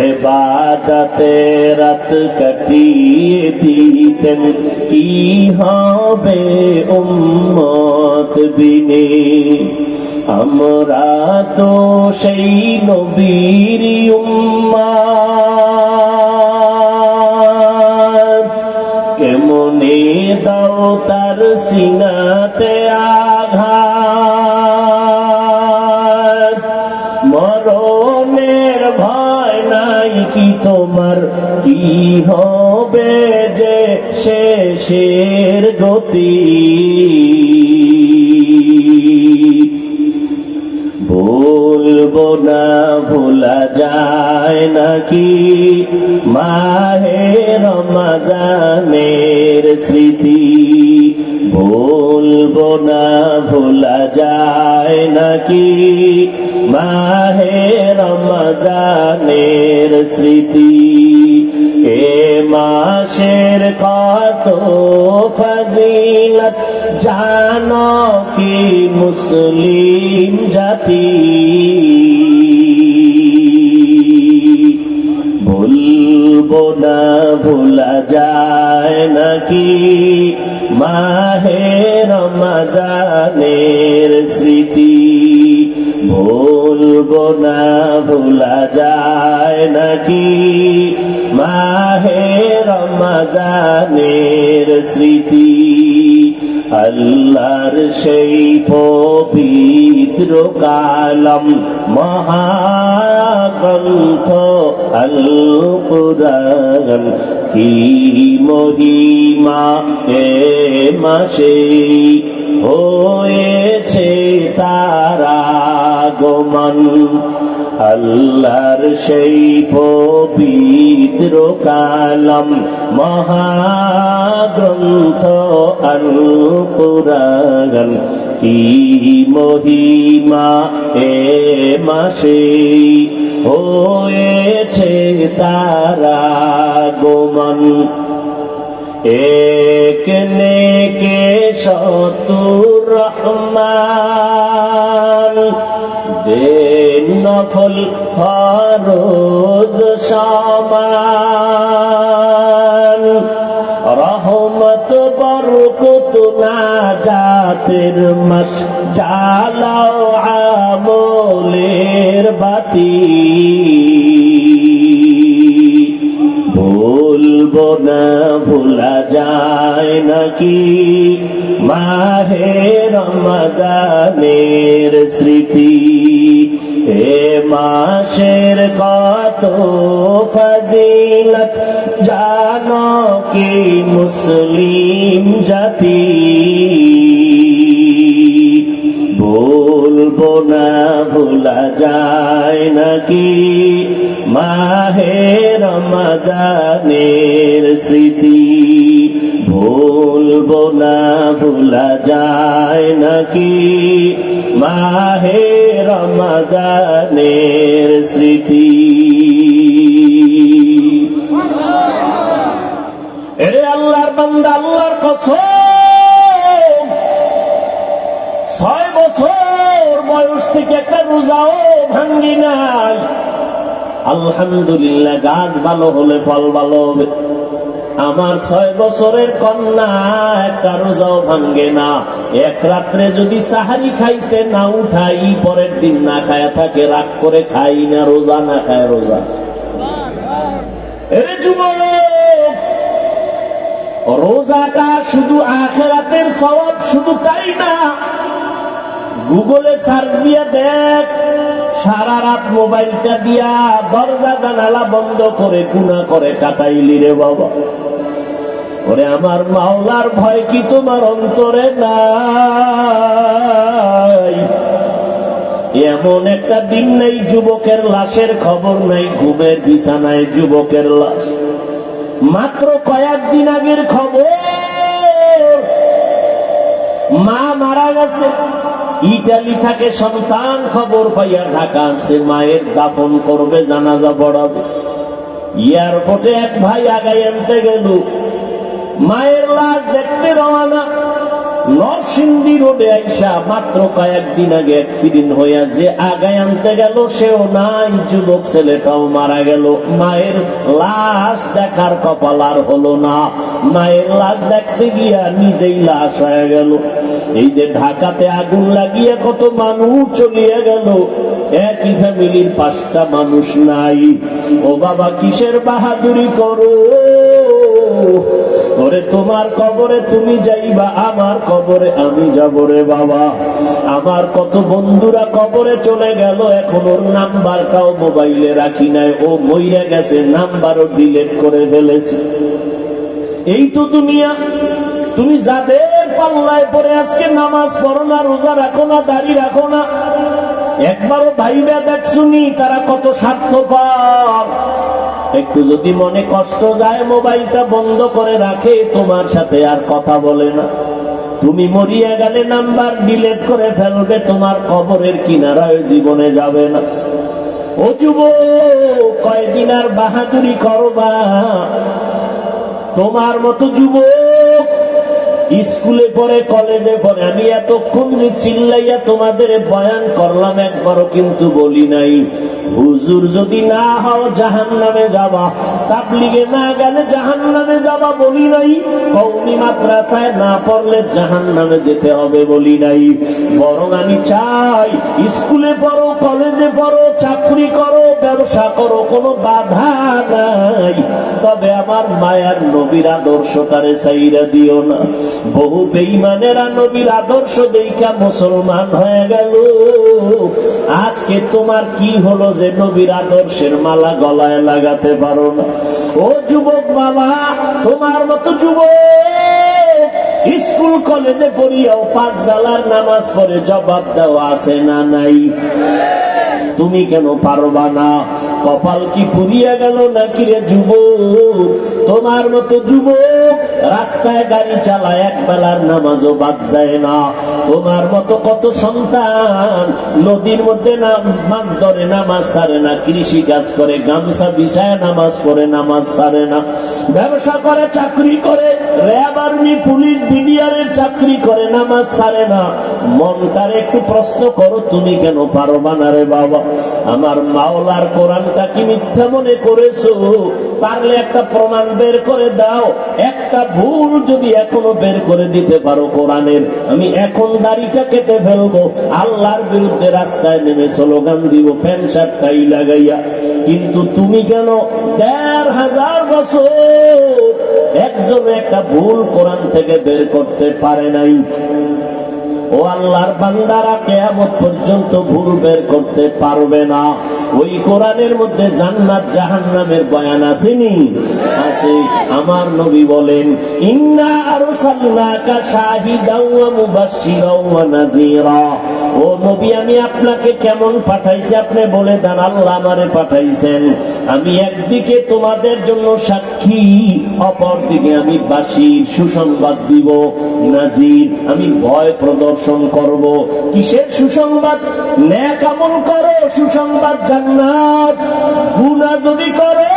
ইবাদতে রাত কাটিয়ে দিতেন, কি হবে উম্মত বিনে। আমরা তো সেই নবীর উম্মত, কেমনে দাও তার সিনাতে আঘাত। মরণের ভয় নাই কি তোমার, কি হবে যে শেষের গতি। ভুলবো না ভোলা যায় নাকি মাহে রমজানের স্মৃতি। ভুলবো না ভোলা যায় নাকি মাহে রমজানের স্মৃতি। এ মাসের কত ফজিলত জানো কি মুসলিম জাতি। ভুলবো না ভোলা যায় নাকি মাহে রমজানের স্মৃতি। ভুলবো না ভোলা যায় নাকি মাহে রমজানের স্মৃতি। আল্লাহর সেই পবিত্র কালাম মহাগ্রন্থ আল কুরআন, কি মহিমা এ মাসে হয়েছে তার আগমন। আল্লাহর সেই পবিত্র কালাম মহাগ্রন্থ আল কুরআন, কি মহিমা এ মাসে হয়েছে তার আগমন। এক নেকে শতুর রহমান, দেন নফল ফরজ সমান। রহমত বরকত নাজাতের মাস, জ্বালাও আমলের বাতি। ভুলবো না ভোলা যায় নাকি মাহে রমজানের স্মৃতি। এ মাসের কত ফজিলত জানো কি মুসলিম জাতি। ভুলবো না ভোলা যায় নাকি মাহে রমজানের স্মৃতি। ভুলবো না ভোলা যায় নাকি মাহে রমজানের স্মৃতি। এরে আল্লাহর বান্দা, আল্লাহর কসম, 6 বছর বয়স থেকে একটা রোজাও ভাঙ্গি নাই। আলহামদুলিল্লাহ, গাছ ভালো হলে ফল ভালো হবে। আমার 6 বছরের কন্যা একটা রোজাও ভাঙ্গে না। এক রাত্রে যদি সাহারি খাইতে না উঠাই, পরের দিন না খায়া থাকে, রাগ করে খাই না, রোজা না খায় রোজা। এরে যুবক, রোজাটা শুধু আখিরাতের সওয়াব, শুধু তাই না। গুগলে সার্চ দিয়ে দেখ, সারা রাত মোবাইলটা দিয়া দরজা জানালা বন্ধ করে গুনাহ করে কাটাইলি রে বাবা। ওরে আমার মাওলার ভয় কি তোমার অন্তরে নাই? এমন একটা দিন নাই যুবকের লাশের খবর নাই, ঘুমের বিছানায় যুবকের লাশ। মাত্র কয়েকদিন আগের খবর, মা মারা গেছে। ইটালি থেকে সন্তান খবর পাইয়া ঢাকা আসছে, মায়ের দাফন করবে, জানাজা পড়াবে। এয়ারপোর্টে এক ভাই আগাই আনতে গেল, মায়ের লাশ দেখতে রওনা। নরসিংদী রোডে আইসা মাত্র কয়েকদিন আগে অ্যাক্সিডেন্ট হইয়া যে আগায় আনতে গেল সেও নাই, যুবক ছেলেটাও মারা গেল। মায়ের লাশ দেখার কপাল আর হলো না। মায়ের লাশ দেখতে গিয়া নিজেই লাশ হয়ে গেল। এই যে ঢাকাতে আগুন লাগিয়ে কত মানুষ চলিয়ে গেল, একই ফ্যামিলির 5টা মানুষ নাই। ও বাবা, কিসের বাহাদুরি করো? ওরে তোমার কবরে তুমি যাইবা, আমার কবরে আমি যাব রে বাবা। আমার কত বন্ধুরা কবরে চলে গেল, এখন ওর নাম্বারটাও মোবাইলে রাখি নাই। ও মইরা গেছে, নাম্বারও ডিলিট করে ফেলেছে। এই তো দুনিয়া। তুমি যাদের পাল্লায় পরে আজকে নামাজ পড়ো না, রোজা রাখো না, দাড়ি রাখো না, একবারও ভাইবা দেখছুনি তারা কত স্বার্থপর। একটু যদি মনে কষ্ট যায়, মোবাইলটা বন্ধ করে রাখে, তোমার সাথে আর কথা বলে না। তুমি মরিয়া গেলে নাম্বার ডিলিট করে ফেলবে, তোমার কবরের কিনারায় জীবনে যাবে না। ও যুবক, কয়দিন আর বাহাদুরি করবা? তোমার মতো যুবক স্কুলে পড়ে, কলেজে পড়ে। আমি এতক্ষণ যে চিল্লাইয়া তোমাদের বয়ান করলাম, একবারও কিন্তু বলি নাই হুজুর যদি না হও জাহান্নামে যাবা, তাবলীগে না গেলে জাহান্নামে যাবা বলি নাই, কওমি মাদ্রাসায় না পড়লে জাহান্নামে যেতে হবে বলি নাই। বরং আমি চাই স্কুলে পড়ো, কলেজে পড়ো, চাকরি করো, ব্যবসা করো, কোনো বাধা নাই, তবে আমার মায়ার নবীর আদর্শটারে চাইরা দিও না। বহু বেঈমানেরা নবীর আদর্শ দেখা মুসলমান হয়ে গেল। আজকে তোমার কি হলো যে নবীর আদর্শের মালা গলায় লাগাতে পারো না? ও যুবক বাবা, তোমার মতো যুবক স্কুল কলেজে পড়িয়াও 5 বেলার নামাজ পড়ে জবাব দেওয়া আছে না নাই? তুমি কেন পারবা না? কপাল কি পুড়িয়া গেল নাকি রে যুবক? তোমার মতো যুবক রাস্তায় গাড়ি চালায়, 1 বেলার নামাজও বাদ দেয় না। তোমার মতো কত সন্তান নদীর মধ্যে মাছ ধরে, নামাজ ছাড়ে না, কৃষি কাজ করে, গামছা বিছায় নামাজ পড়ে, নামাজ ছাড়ে না, ব্যবসা করে, চাকরি করে, র্যাব আর্মি পুলিশ বিডিআরের চাকরি করে, নামাজ ছাড়ে না। মনটার একটু প্রশ্ন করো, তুমি কেন পারবা না রে বাবা? আমার মাওলার কোরআনটা কি মিথ্যা মনে করেছো? পারলে একটা প্রমাণ বের করে দাও। একটা ভুল যদি এখনো বের করে দিতে পারো কোরআনের, আমি এখন দাড়িটা কেটে ফেলবো, আল্লাহর বিরুদ্ধে রাস্তায় নেমে স্লোগান দিব প্যান্ট শার্ট টাই লাগাইয়া। কিন্তু তুমি কেন 1500 বছর একজন একটা ভুল কোরআন থেকে বের করতে পারে নাই? ও আল্লাহর বান্দারা, কিয়ামত পর্যন্ত ভুল বের করতে পারবে না। ওই কোরআনের মধ্যে জান্নাত জাহান্নামের বয়ান আসেনি? আছে। আমার নবী বলেন, ইন্না আরসালনাকা শাহিদাও ওয়া মুবাশশিরাও ওয়া নাযীরা। ও নবী, আমি আপনাকে কেমন পাঠাইছি আপনি বলে দেন। আল্লাহ আমারে পাঠাইছেন, আমি একদিকে তোমাদের জন্য সাক্ষী, অপরদিকে আমি বাশীর, সুসংবাদ দিব, নাযীর, আমি ভয় প্রদর্শন করব। কিসের সুসংবাদ? নেক আমল করো, সুসংবাদ জান্নাত। গুনাহ যদি করো,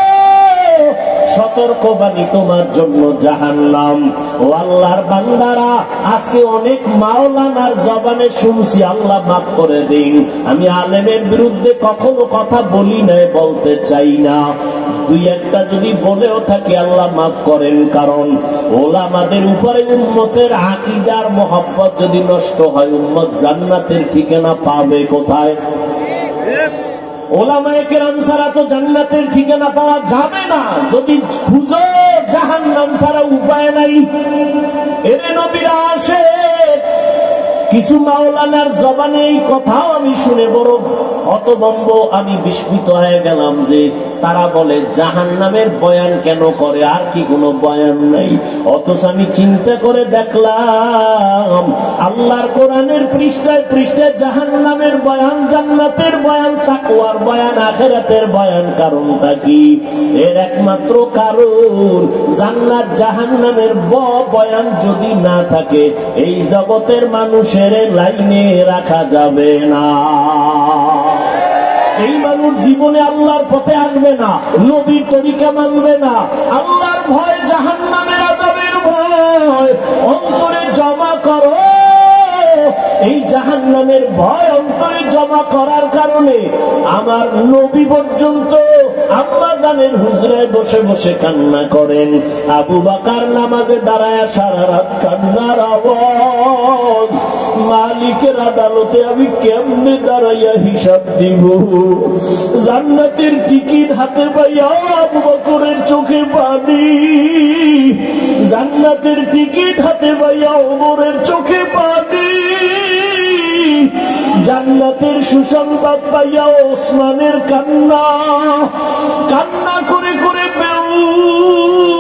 সতর্কবাণী তোমার জন্য জাহান্নাম। ও আল্লাহর বান্দারা, আজকে অনেক মাওলানার জবানে শুনছি, আল্লাহ মাফ করে দিন, আমি আলেমের বিরুদ্ধে কখনো কথা বলি নাই, বলতে চাই না। 2-1টা যদি বলেও থাকি, আল্লাহ মাফ করেন। কারণ ওলামাদের উপরে উম্মতের আকীদার মহব্বত যদি নষ্ট হয়, উম্মত জান্নাতের ঠিকানা পাবে কোথায়? ওলামায়ে কেরাম ছাড়া তো জান্নাতের ঠিকানা পাওয়া যাবে না। যদি খুঁজো, জাহান্নাম ছাড়া উপায় নাই। এরে নবীরা আসে, কিছু মাওলানার জবানে এই কথাও আমি শুনে বড় হতভম্ব, আমি বিস্মিত হয়ে গেলাম যে তারা বলে জাহান্নামের বয়ান কেন করে, আর কি কোনো বয়ান নাই। অথচ আমি চিন্তা করে দেখলাম আল্লাহর কোরআনের পৃষ্ঠায় পৃষ্ঠায় জাহান্নামের বয়ান, জান্নাতের বয়ান, তাকওয়ার বয়ান, আখিরাতের বয়ান। কারণটা কি? এর একমাত্র কারণ জান্নাত জাহান্নামের বয়ান যদি না থাকে এই জগতের মানুষের লাইনে রাখা যাবে না। এই মানুষ জীবনে আল্লাহর পথে আসবে না, নবীর তরিকা মানবে না। আল্লাহর ভয়, জাহান্নামের আযাবের ভয় অন্তরে জমা করো। এই জাহান্নামের ভয় অন্তরে জমা করার কারণে আমার নবী পর্যন্ত আম্মা জানের হুজরায় বসে বসে কান্না করেন। আবু বকর নামাজে দাঁড়ায় সারা রাত কান্নার আওয়াজ। মালিকের আদালতে আমি কেমনে দাঁড়াইয়া হিসাব দিব? জান্নাতের টিকিট হাতে পাইয়া আবু বকরের চোখে পানি, জান্নাতের টিকিট হাতে পাইয়া ওমরের চোখে পানি, জান্নাতের সুসংবাদ পাইয়া ওসমানের কান্না, কান্না করে করে বেহুশ।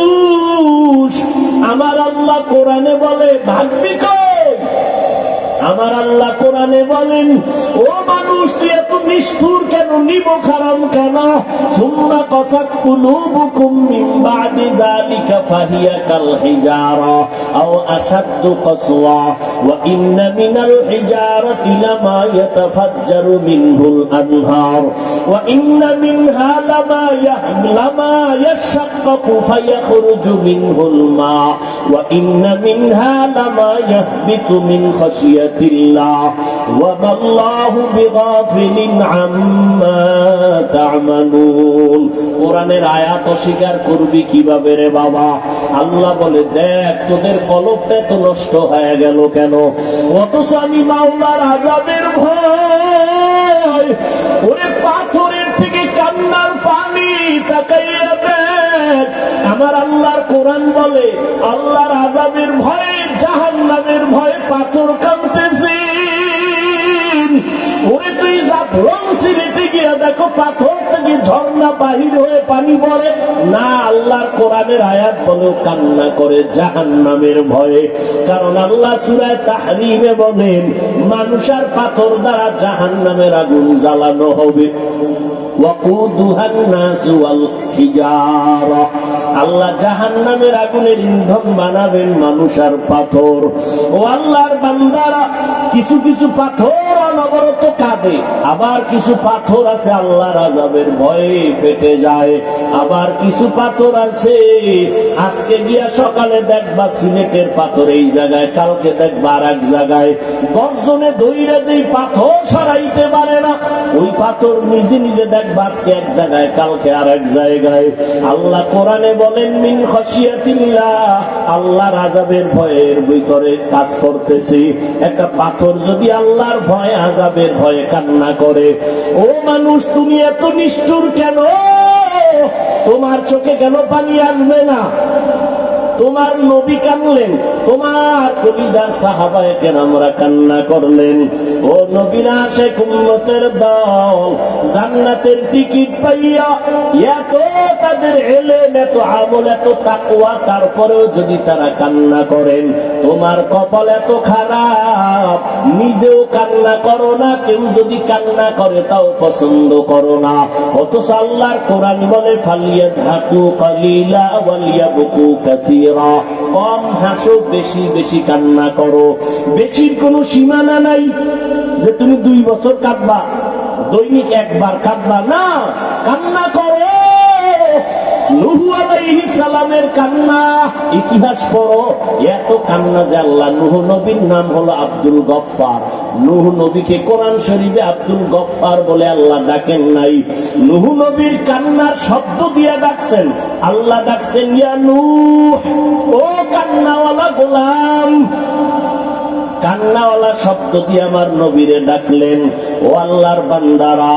আমার আল্লাহ কোরআনে বলে ভাববি কই? আমার আল্লাহ কোরআনে বলেন, ও মানুষ তুই এত নিষ্ঠুর কেন, নিমক হারাম কেন? সুম্মা কাসাত কুলুবুকুম মিন বাদি যালিকা ফাহিয়া কাল হিজারা আও আশাদ্দু কাসওয়া ওয়া ইন্না মিনাল হিজারাতি লামা ইয়াতাফাজ্জারু মিনহুল আনহার ওয়া ইন্না মিনহা লামা ইয়াশাক্কাকু ফায়াখরুজু মিনহুল মা ওয়া ইন্না মিনহা লামা ইয়াহবিতু মিন খাশিয়াতিল্লাহ ওয়া মাল্লাহু বিগাফিলিন আম্মা তা'মালুন। কোরআনের আয়াত অস্বীকার করবি কিভাবে রে বাবা? আল্লাহ বলে, দেখ তোদের কলবটা তো নষ্ট হয়ে গেল কেন? অথচ আমি মাওলার আযাবের ভয়, ওরে পাথরের থেকে কান্নার পানি তাকাইয়া দেখ। আমার আল্লাহর কোরআন বলে আল্লাহর আযাবের ভয়ে, জাহান্নামের ভয়ে পাথর কাঁদতেছে। ওরে তুই জাফলং সিলেটে গিয়া দেখো পাথর থেকে ঝর্ণা বাহির হয়ে পানি পড়ে না। আল্লাহর কোরআনের আয়াত বলেও কান্না করে জাহান্নামের ভয়ে। কারণ আল্লাহ সূরা তাহরীমে বলেন মানুষ আর পাথর দ্বারা জাহান্নামের আগুন জ্বালানো হবে। আল্লাহ জাহান্নামের আগুনের ইন্ধন বানাবেন মানুষ আর পাথর। ও আল্লাহর বান্দারা, কিছু কিছু পাথর অনবরত কাঁদে, আবার কিছু পাথর আছে আল্লাহর আযাবের ভয়ে ফেটে যায়। আবার কিছু পাথর আছে আজকে গিয়া সকালে দেখবা সিলেটের পাথর এই জায়গায়, কালকে দেখবা আর এক জায়গায়। 10 জনে ধইরা যেই পাথর সরাইতে পারে না, ওই পাথর নিজে নিজে দেখবা আজকে এক জায়গায়, কালকে আর এক জায়গায়। আল্লাহ কোরআনে বলেন মিন খাশিয়াতিল্লাহ, আল্লাহর আযাবের ভয়ের ভিতরে কাজ করতেছে। একটা পাথর যদি আল্লাহর ভয়, আযাবের ভয়ে কান্না করে, ও মানুষ তুমি এত নিষ্ঠুর কেন? তোমার চোখে কেন পানি আসবে না? তোমার নবী কাঁদলেন, তোমার কলিজার সাহাবায়ে কেরামরা কান্না করলেন। ও নবীর আশিক উম্মতের দল, জান্নাতের টিকিট পাইয়া এত তাদের ইলম, এত আমল, এত তাকওয়া, তারপরেও যদি তারা কান্না করেন, তোমার কপাল এত খারাপ, নিজেও কান্না করো না, কেউ যদি কান্না করে তাও পছন্দ করো না। অথচ আল্লাহর কোরআন বলে ফালিয়াযহাকু কালিলা ওয়ালিয়াবকু কাসীরা, কম হাসো, বেশি বেশি কান্না করো। বেশির কোনো সীমানা নাই যে তুমি 2 বছর কাঁদবা, দৈনিক একবার কাঁদবা না, কান্না করো। নূহ আলাইহিস সালামের কান্না ইতিহাস পড়ো, এত কান্না যে আল্লাহ নূহ নবীর নাম হলো আব্দুল গফফার। নূহ নবীকে কোরআন শরীফে আব্দুল গফফার বলে আল্লাহ ডাকেন নাই, নূহ নবীর কান্নার শব্দ দিয়ে ডাকছেন। আল্লাহ ডাকছেন ইয়া নূহ, ও কান্নাওয়ালা গোলাম। কান্নাওয়ালা শব্দ দিয়ে আমার নবীরে ডাকলেন। ও আল্লাহর বান্দারা,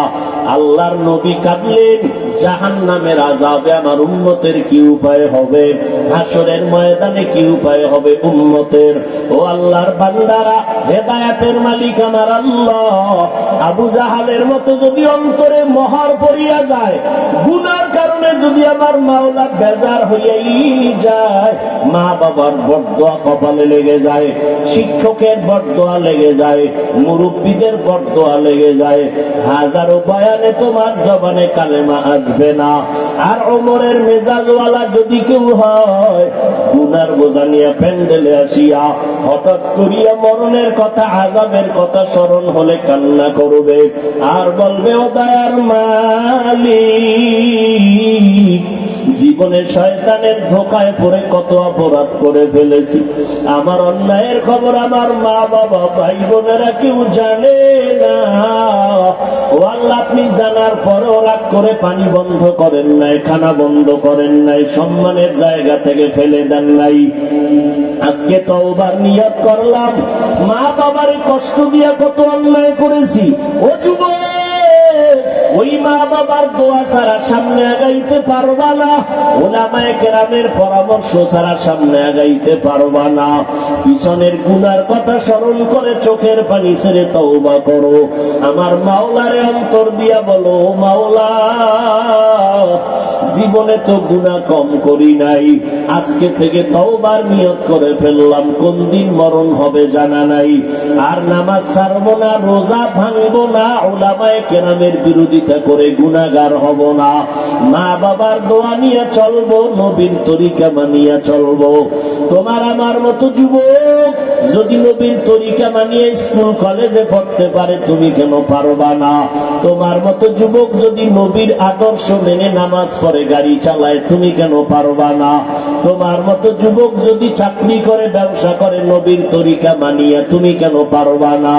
আল্লাহর নবী কাঁদলেন, জাহান্নামের আযাবে আমার উম্মতের কি উপায় হবে, হাসরের ময়দানে কি উপায় হবে উম্মতের। ও আল্লাহর বান্দারা, হেদায়েতের মালিক আমার আল্লাহ। আবু জাহালের মতো যদি অন্তরে মোহর পড়িয়া যায়, গুনার কারণে যদি আমার মাওলা বেজার হইয়াই যায়, মা বাবার বরদোয়া কপালে লেগে যায়, শিক্ষকের বরদোয়া লেগে যায়, মুরব্বীদের বরদোয়া লেগে যায়, হাজারো বয়ানে তোমার জবানে কালেমা আসবে না। আর ওমরের মেজাজওয়ালা যদি কেউ হয়, গুনার বোঝা নিয়ে প্যান্ডেলে আসিয়া হঠাৎ করিয়া মরণের কথা, আযাবের কথা স্মরণ হলে কান্না করবে আর বলবে, ও দয়ার মালিক, জীবনে শয়তানের ধোকায় পড়ে কত অপরাধ করে ফেলেছি, আমার অন্যায়ের খবর আমার মা বাবা ভাই বোনেরা কেউ জানে না। ও আল্লাহ, আপনি জানার পরেও রাগ করে পানি বন্ধ করেন নাই, খানা বন্ধ করেন নাই, সম্মানের জায়গা থেকে ফেলে দেন নাই। আজকে তওবার নিয়ত করলাম, মা বাবার কষ্ট দিয়া কত অন্যায় করেছি। ও যুবক, ওই মা বাবার দোয়া ছাড়া সামনে আগাইতে পারবা না, উলামায়ে কেরামের পরামর্শ ছাড়া সামনে আগাইতে পারবা না। পিছনের গুনার কথা স্মরণ করে চোখের পানি ছেড়ে তওবা করো। আমার মাওলারে অন্তর দিয়া বলো, মাওলা, জীবনে তো গুনাহ কম করি নাই, আজকে থেকে তওবার নিয়ত করে ফেললাম, কোন দিন মরণ হবে জানা নাই, আর নামাজ ছাড়বো না, রোজা ভাঙবো না, উলামায়ে কেরামের বিরোধিতা করে গুনাহগার হব না, মা বাবার দোয়া নিয়ে চলবো, নবীর তরিকা মানিয়া চলবো। তোমার আমার মতো যুবক যদি নবীর তরিকা মানিয়ে স্কুল কলেজে পড়তে পারে, তুমি কেন পারবা না? তোমার মতো যুবক যদি নবীর আদর্শ মেনে নামাজ পড়ে, গাড়ি চালায়, তুমি কেন পারবা না? তোমার মতো যুবক যদি চাকরি করে, ব্যবসা করে, নবীর তরিকা মানিয়া, তুমি কেন পারবা না?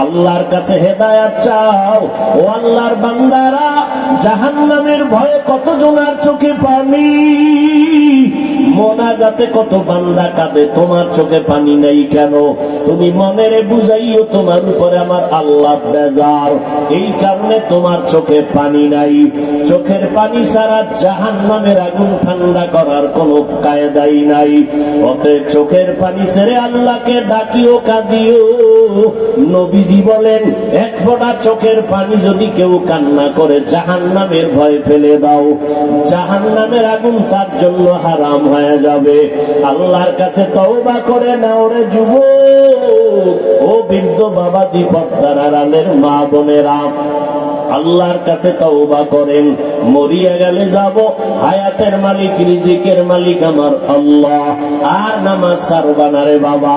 আল্লাহর কাছে হেদায়েত চাও। ও আল্লাহর বান্দারা, জাহান্নামের ভয়ে কত জনার চোখে পানি, মোনাজাতে কত বান্দা কাঁদে, তোমার চোখে পানি নেই কেন? তুমি মনেরে বুঝাইও তোমার উপরে আমার আল্লাহ বেজার, এই কারণে তোমার চোখে পানি নাই। চোখের পানি ছাড়া জাহান্নামের আগুন ঠান্ডা করার কোন কায়দাই নাই। অতএব চোখের পানি ছেড়ে আল্লাহকে ডাকিও, কাঁদিও। নবীজি বলেন, এক ফোঁটা চোখের পানি যদি কেউ কান্না করে, জাহান্নামের ভয় ফেলে দাও, জাহান্নামের আগুন তার জন্য হারাম হয়ে যাবে। আল্লাহর কাছে তওবা করে নাও রে যুবক, ও বৃদ্ধ বাবাজি, পর্দার আড়ালের মা বোনেরা, আল্লাহর কাছে তওবা করেন। মরিয়া গেলে যাব, হায়াতের মালিক, রিজিকের মালিক আমার আল্লাহ, আর নামাজ ছাড়বা না রে বাবা।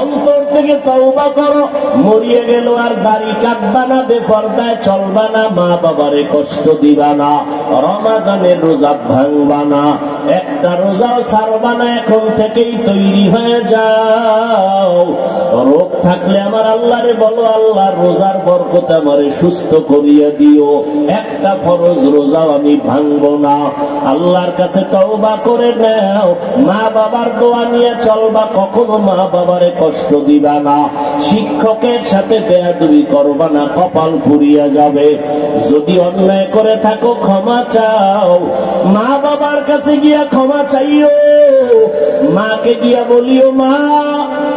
অন্তর থেকে তওবা করো, মরিয়া গেল আর দাড়ি কাটবা না, বেপরদায় চলবা না, মা বাবারে কষ্ট দিবা না, রমাজানের রোজা ভাঙবা না, একটা রোজাও ছাড়বা না। এখন থেকেই তৈরি হয়ে যাও। রোগ থাকলে আমার আল্লাহরে বলো, আল্লাহ রোজার বরকতে আমারে সুস্থ করিয়া দিও, একটা ফরজ রোজাও আমি ভাঙবো না। আল্লাহর কাছে তওবা করে নাও, মা বাবার দোয়া নিয়ে চলবা, কখনো মা বাবারে কষ্ট দিবা না, শিক্ষকের সাথে বেয়াদবি করবা না, কপাল পুড়িয়া যাবে। যদি অন্যায় করে থাকো ক্ষমা চাও, মা বাবার কাছে গিয়া ক্ষমা চাইও, মাকে গিয়া বলিও, মা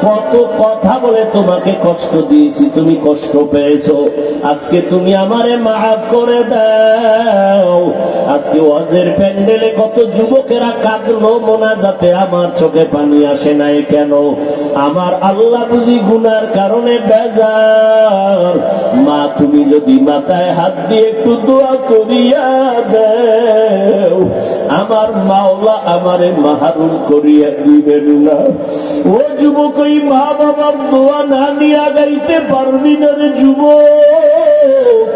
কত কথা বলে তোমাকে কষ্ট দিয়েছি, তুমি কষ্ট পেয়েছো, আজকে তুমি আমারে মাফ করে দাও। আজকে ওয়াজের প্যান্ডেলে কত যুবকেরা কাঁদলো মোনাজাতে, আমার চোখে পানি আসে নাই কেন? আমার আল্লাহ বুঝি গুনার কারণে বেজার। মা, তুমি যদি মাথায় হাত দিয়ে একটু দোয়া করিয়া দাও, আমার মাওলা আমারে মাহরুম করিয়া দিবেন না। ও যুবক, ওই মা বাবার দোয়া না নিয়ে গাইতে পারবি না রে যুবক।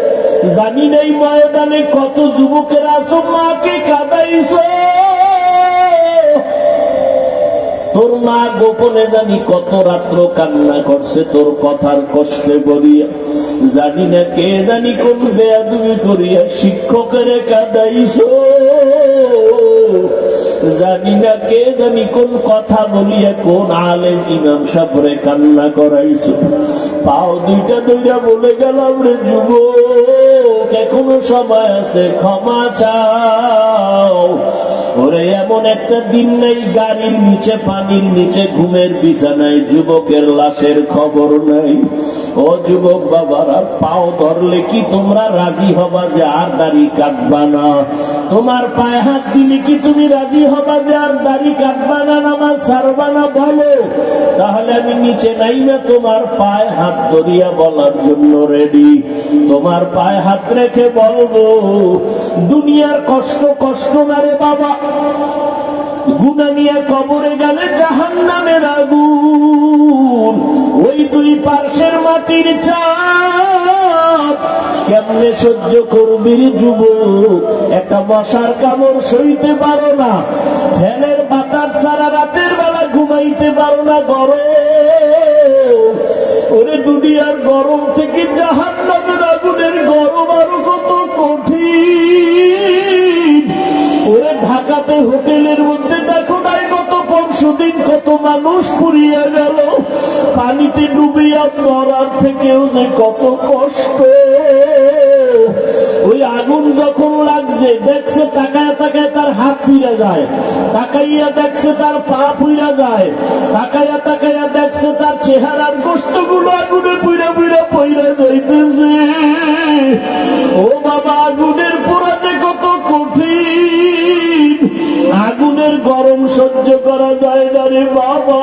জানি নাই ময়দানে কত যুবকের আছো, মাকে কাঁদাইছো, তোর মা গোপনে জানি কত রাত্র কান্না করছে তোর কথার কষ্টে বলিয়া। জানি না কে জানি কোন বেয়াদবি করিয়া শিক্ষকের কাঁদাইছো। জানি না কে জানি কোন কথা বলিয়া কোন আলেম ইমাম সাহেবরে কান্না করাইছো। পাও দুইটা দুইটা বলে গেলাম, রে যুবক এখনো সময় আছে, ক্ষমা চাও। ওরে এমন একটা দিন নেই গাড়ির নিচে, পানির নিচে, ঘুমের বিছানায় যুবকের লাশের খবর নাই। ও যুবক বাবারা, পাও ধরলে কি তোমরা রাজি হবা যে আর দাড়ি কাটবা না? তোমার পায়ে হাত দিলে কি তুমি রাজি হবা যে আর দাড়ি কাটবা না, নামাজ ছাড়বা না? বলো, তাহলে আমি নিচে নাই না তোমার পায়ে হাত ধরিয়া বলার জন্য রেডি। তোমার পায়ে হাত রেখে বলবো, দুনিয়ার কষ্ট কষ্ট না রে বাবা, গুনাহ নিয়ে কবরে গেলে জাহান্নামের আগুন, ওই দুই পার্শ্বের মাটির চাপ কেমনে সহ্য করবি রে যুবক? একটা মশার কামড় সইতে পারো না, ফ্যানের বাতাস সারা রাতের বেলা ঘুমাইতে পারো না, গরম। ওরে দুনিয়ার গরম থেকে জাহান্নামের আগুনের গরম আরো কত কঠিন। ওরে ঢাকাতে হোটেলের মধ্যে দেখো নাই কত 500 দিন কত মানুষ পুড়িয়া গেল, পানিতে ডুবিয়া মরার থেকেও যে কত কষ্ট। ওই আগুন যখন লাগছে, দেখছে তাকায় তাকায় তার হাত পুড়া যায়, তাকাইয়া দেখছে তার পা পুড়া যায়, তাকাইয়া তাকাইয়া দেখছে তার চেহারার গোষ্ঠগুলো আগুনে পুড়া পুড়া পইরা যাইতেছে। ও বাবা, আগুনের পোড়া যে কত কঠিন, আগুনের গরম সহ্য করা যায় না রে বাবা।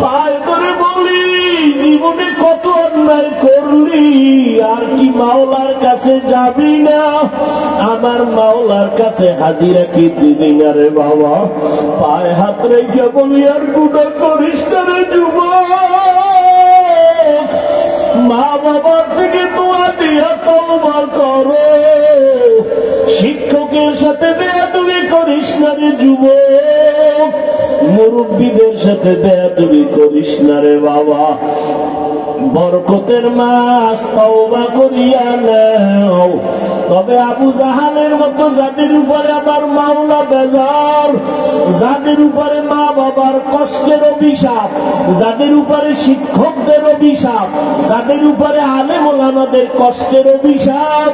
পায়ে ধরে বলি, জীবনে কত অন্যায় করলি, আর কি মাওলার কাছে যাবি না? আমার মাওলার কাছে হাজিরা কি দিবি না রে বাবা? পায়ে হাত রেখে বলি, আর গুনাহ করিস না রে যুবক। মা বাবার থেকে দোয়া দিয়া তওবা করো, শিক্ষকের সাথে বেয়াদবি করিস না রে যুবক, মুরব্বীদের সাথে বেয়াদবি করিস না রে বাবা। বরকতের মাস, তওবা করিয়া নাও। তবে আবু জাহালের মতো যাদের উপরে আমার মাওলা বেজার, যাদের উপরে মা বাবার কষ্টের অভিশাপ, যাদের উপরে শিক্ষকদের অভিশাপ, যাদের উপরে আলেম ওলামাদের কষ্টের অভিশাপ,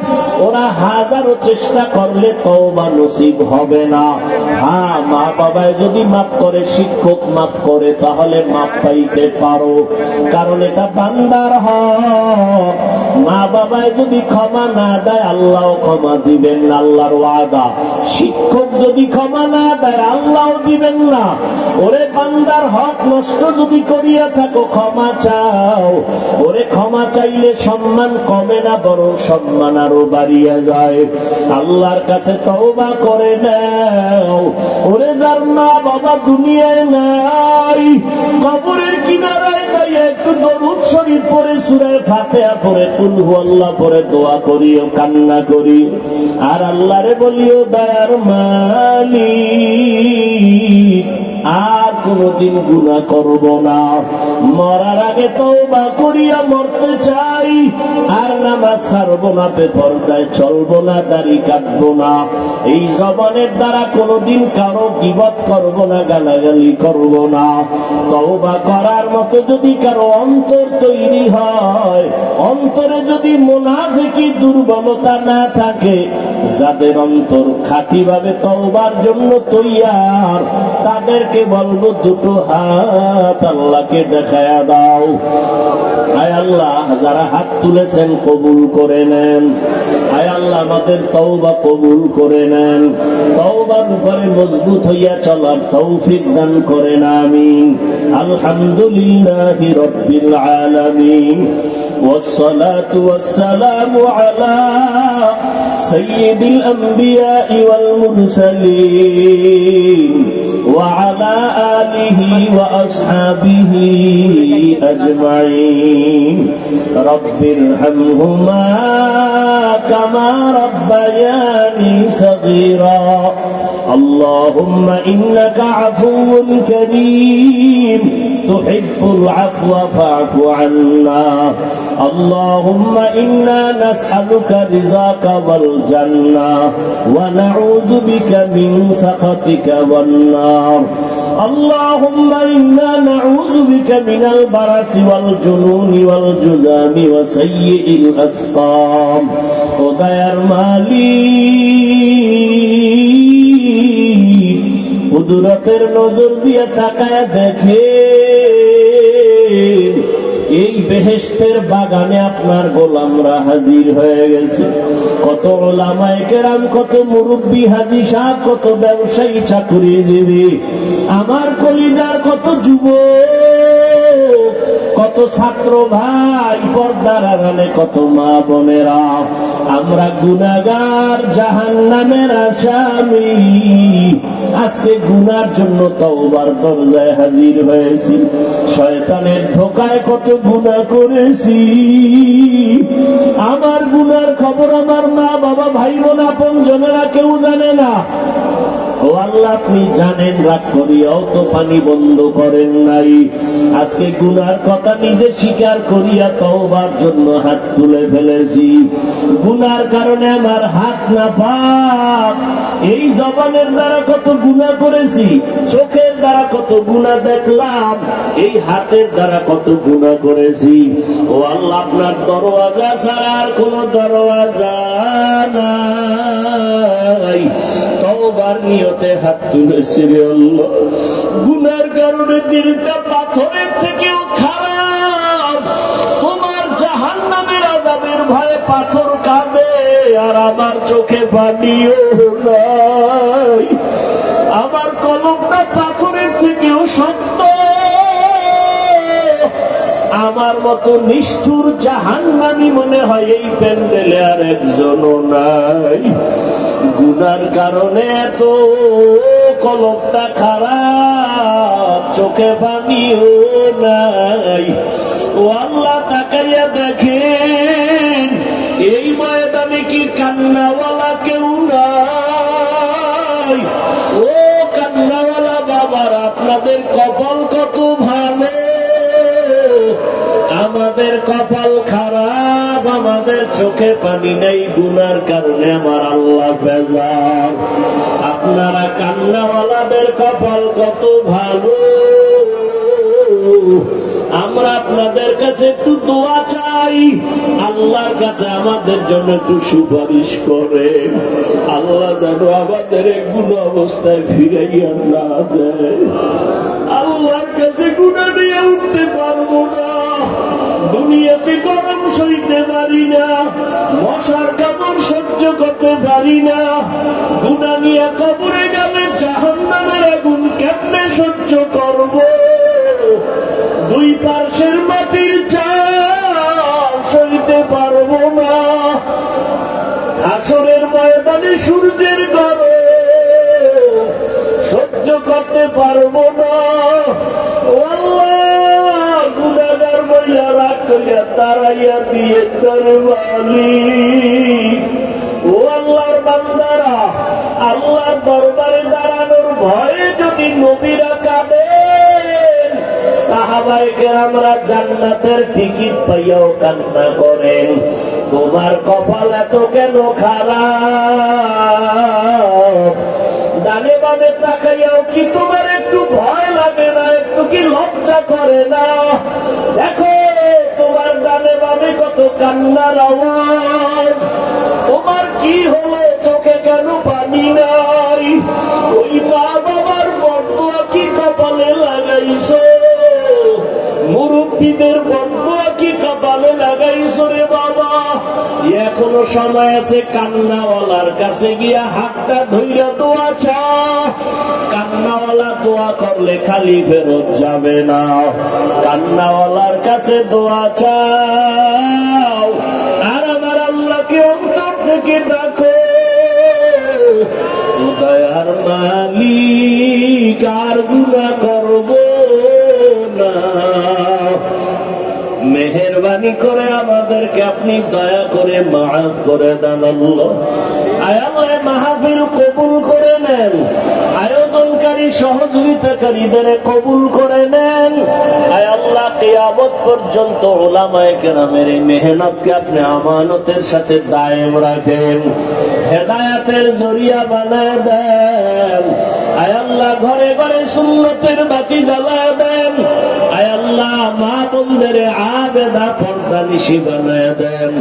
ওরা হাজারো চেষ্টা করলে তওবা নসিব হবে না। হ্যাঁ, মা বাবায় যদি মাফ করে, শিক্ষক মাফ করে, তাহলে মাফ পাইতে পারো, কারণ এটা বান্দার হক। মা বাবায় যদি ক্ষমা না দেয়, আল্লাহ ক্ষমা দিবেন না, আল্লাহর ওয়াদা। শিক্ষক যদি ক্ষমা না দেয়, আল্লাহ দিবেন না। ওরে বান্দার হক নষ্ট যদি করিয়া থাকো, ক্ষমা চাও। ওরে ক্ষমা চাইলে সম্মান কমে না, বরং সম্মান আরো বাড়িয়া যায়। আল্লাহর কাছে তওবা করে নাও। ওরে যার মা বাবা দুনিয়ায় নাই, কবরের কিনারায় যাইয়া একটু দরুদ শরীফ পড়ে, সূরা ফাতিহা পড়ে, কুল হুয়াল্লাহ পড়ে দোয়া করিও, কান্না করি, আর আল্লাহরে বলিও, দয়ার মালিক আর কোনদিন গুনাহ করব না। মরার আগে তওবা করিয়া মরতে চাই, আর নামাজ ছাড়ব না, বেপরদায় চলব না, দাড়ি কাটব না, এই জবানের দ্বারা কোনদিন কারো গীবত করব না, গালাগালি করব না। তওবা করার মতো যদি কারো অন্তর তৈরি হয়, অন্তরে যদি মুনাফিকি দুর্বলতা না থাকে, যাদের অন্তর খাঁটিভাবে তওবার জন্য তৈয়ার, তাদেরকে বলবো দুটো হাত আল্লাহকে দেখায়া দাও। আয় আল্লাহ, যারা হাত তুলেছেন কবুল করে নেন। আয় আল্লাহ, আমাদের তওবা কবুল করে নেন। তওবার উপরে মজবুত হইয়া চলার তৌফিক দান করেন, আমিন। আলহামদুলিল্লাহি রাব্বিল আলামিন, والصلاة والسلام على سيد الأنبياء والمرسلين وعلى آله وأصحابه أجمعين. رب ارحمهما كما ربياني صغيرا. اللهم إنك عفو كريم তুহিব্বুল আফওয়া ফা'ফু আন্না আল্লাহুম্মা ইন্না নাসআলুকা রিযাকা ওয়াল জান্নাহ ওয়া নাউযু বিকা মিন সাখাতিকা ওয়ান নার আল্লাহুম্মা ইন্না নাউযু বিকা মিনাল বারাসি ওয়াল জুনুনি ওয়াল জুযামি ওয়া সাইয়্যিল আসকাম ও দয়ার মালিক কুদরতের নজর দিয়ে তাকায় দেখে এই বেহেশতের বাগানে আপনার গোলামরা হাজির হয়ে গেছে। কত ওলামায়ে কেরাম, কত মুরব্বী হাজী সাহেব, কত ব্যবসায়ী চাকুরিজীবী, আমার কলিজার কত যুবক, কত ছাত্র ভাই, পর্দার আড়ালে কত মা বোনেরা, আমরা গুনাহগার, জাহান্নামের আসামি, আজকে গুনার জন্য তওবার দরজায় হাজির হয়েছি। শয়তানের ধোকায় কত গুনাহ করেছি, আমার গুনার খবর আমার মা বাবা ভাই বোন আপন জনেরা কেউ জানে না। ও আল্লাহ, আপনি জানেন, রাগ করিয়াও তো পানি বন্ধ করেন নাই। আজকে গুনার কথা নিজে স্বীকার করিয়া তওবার জন্য হাত তুলে ফেলেছি। গুনার কারণে আমার হাত না পাক, এই জবানের দ্বারা কত গুনাহ করেছি, চোখের দ্বারা কত গুনাহ দেখলাম, এই হাতের দ্বারা কত গুনাহ করেছি। ও আল্লাহ, আপনার দরওয়াজা ছাড়া আর কোন দরওয়াজা নাই। তওবার নিয়তে হাত তুলেছি রে আল্লাহ। গুনার কারণে দিলটা পাথরের থেকেও খারাপ, তোমার জাহান্নামের আযাবের ভয়ে পাথর কাঁদে, আর আমার চোখে পানিও নাই। আমার কলমটা পাথরের থেকেও শক্ত, আমার মতো নিষ্ঠুর জাহান্নামী মনে হয় এই প্যান্ডেলে আর একজনও নাই। গুনার কারণে এত কলমটা খারাপ, চোখে পানিও নাই। ও আল্লাহ, তাকাইয়া দেখেন এই ময়দানে কি কান্নাওয়ালা কেউ নাই? ও কান্নাওয়ালা বাবার, আপনাদের কপাল কত ভালো, আমাদের কপাল খারাপ, আমাদের চোখে পানি নেই। গুনার কারণে আমার আল্লাহ বেজার। আপনারা কান্নাওয়ালাদের কপাল কত ভালো। আমরা আপনাদের কাছে একটু দোয়া চাই, আল্লাহর কাছে আমাদের জন্য একটু সুপারিশ করেন। আল্লাহ যেন আমাদের গুনাহ অবস্থায় ফিরাইয়া না দেয়। আল্লাহর কাছে গুনাহ নিয়ে উঠতে পারবো না, দুনিয়াতে গরম সইতে পারি না, মশার কামড় সহ্য করতে পারি না, গুনাহ নিয়ে কবরে গেলে জাহান্নামের আগুন কেমনে সহ্য করব? দুই পার্শ্বের মাটির চাপ সইতে পারবো না, হাসরের ময়দানে সূর্যের গরম সহ্য করতে পারবো না। ও আল্লাহ, গুনাহগার বইলা রাগ করিয়া তাড়াইয়া দিয়ে তোর মালিক। ও আল্লাহর বান্দারা, আল্লাহর দরবারে দাঁড়ানোর ভয়ে যদি নবীরা কাঁদেন, সাহাবায়ে কেরামরা জান্নাতের টিকিট পাইয়াও কান্না করেন। তোমার কপাল এত কেন খারাপ? ডানে বামে তাকাইয়াও কি তোমার একটু ভয় লাগে না? একটু কি লজ্জা করে না? দেখো তোমার ডানে বামে কত কান্নার আওয়াজ। তোমার কি হলো? চোখে কেন পানি নাই? ওই মা বাবার বদদুয়া কি কপালে লাগাইছো? মুরব্বীদের বদদুয়া কি কপালে লাগাইছো রে বাবা? এখনো সময় আছে, কান্নাওয়ালার কাছে গিয়া হাতটা ধইরা দোয়া চা। কান্নাওয়ালা দোয়া করলে খালি ফেরত যাবে না, কান্নাওয়ালার কাছে দোয়া চাও, আর আমার আল্লাহকে অন্তর থেকে ডাকো। দয়ার মালিক, আর গুনাহ করব না, মেহেরবানি করে আমাদেরকে আপনি দয়া করে মাফ করে দেন আল্লাহ। আয় আল্লাহ, মাহফিল কবুল করে নেন, আয়োজনকারী সহযোগিতাকারীদের কবুল করে নেন। কিয়ামত পর্যন্ত উলামায়ে কেরামের এই মেহনতকে আপনি আমানতের সাথে দায়েম রাখেন, হেদায়েতের জরিয়া বানায় দেন। আয় আল্লাহ, ঘরে ঘরে সুন্নতের বাতি জ্বালায় দেন। আয় আল্লাহ, মা বোনদের আবেদা পর্দানিশী বানায় দেন,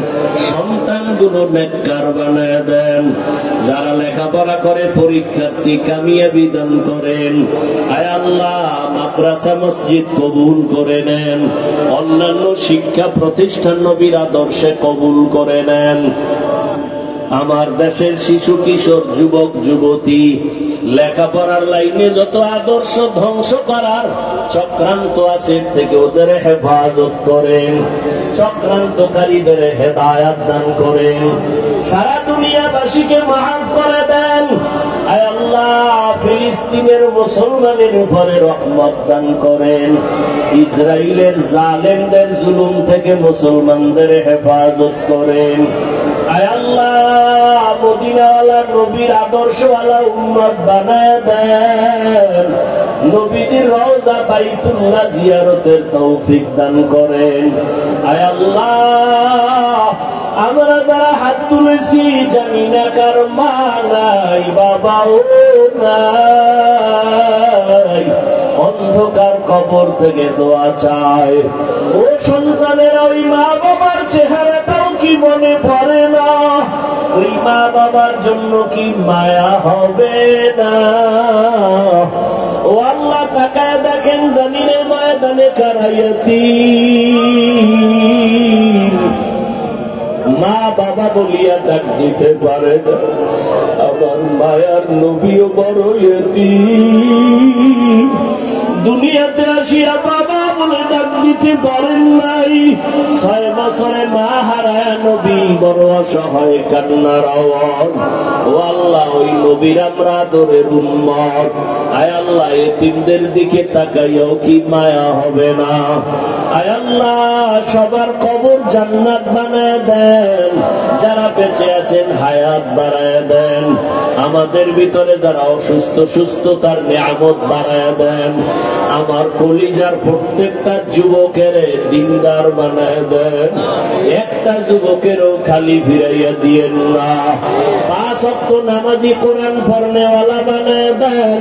সন্তানগুলো নেককার বানায় দেন। যারা লেখাপড়া করে পরীক্ষার্থী কামিয়াবি দান করেন। আয় আল্লাহ, মাদ্রাসা মসজিদ কবুল করে নেন, অন্যান্য শিক্ষা প্রতিষ্ঠান নবীর আদর্শে কবুল করে নেন। আমার দেশের শিশু কিশোর যুবক যুবতী লেখাপড়ার লাইনে যত আদর্শ ধ্বংস করার চক্রান্ত আছে থেকে ওদের হেফাজত করেন, চক্রান্তকারীদের হেদায়াত দান করেন, সারা দুনিয়াবাসীকে মাফ করে দেন। আয় আল্লাহ, ফিলিস্তিনের মুসলমানের উপরে রহমত দান করেন, ইসরায়েলের জালেমদের জুলুম থেকে মুসলমানদের হেফাজত করেন। আয় আল্লাহ, মদিনাওয়ালা নবীর আদর্শওয়ালা উম্মত বানায় দেন, নবীজির রওজা বাইতুল্লাহ জিয়ারতের তৌফিক দান করেন। আয় আল্লাহ, আমরা যারা হাত তুলেছি জানি না কার মা নাই, বাবাও নাই, অন্ধকার কবর থেকে দোয়া চায়। ও সন্তানেরা, ওই মা বাবার চেহারাটাও কি মনে পড়ে না? ওই মা বাবার জন্য কি মায়া হবে না? ও আল্লাহ, তাকায় দেখেন জামিনের ময়দানে কারাইয়াতি মা বাবা বলিয়া ডাক দিতে পারে না। আমার মায়ার নবীও বড় ইয়তীম, দুনিয়াতে আসিয়া বাবা বলে ডাক দিতে পারেন নাই। 6 বছরে মা হারায় নবী বড় অসহায় কান্নার আওয়াজ। ও আল্লাহ, ওই নবীর আমরা আদরের উম্মত। আয় আল্লাহ, এতিমদের দিকে তাকাইয়াও কি মায়া হবে না? আয় আল্লাহ, সবার কবর জান্নাত বানায় দেন, যারা বেঁচে আছেন হায়াত বাড়ায় দেন, আমাদের ভিতরে যারা অসুস্থ সুস্থতার নিয়ামত বাড়ায় দেন। আমার কলিজার প্রত্যেকটা যুবকের দিনদার বানায় দেন, একটা যুবকেরও খালি ফিরাইয়া দিয়েন না। 5 ওয়াক্ত নামাজি কোরআন পড়নেওয়ালা বানায় দেন।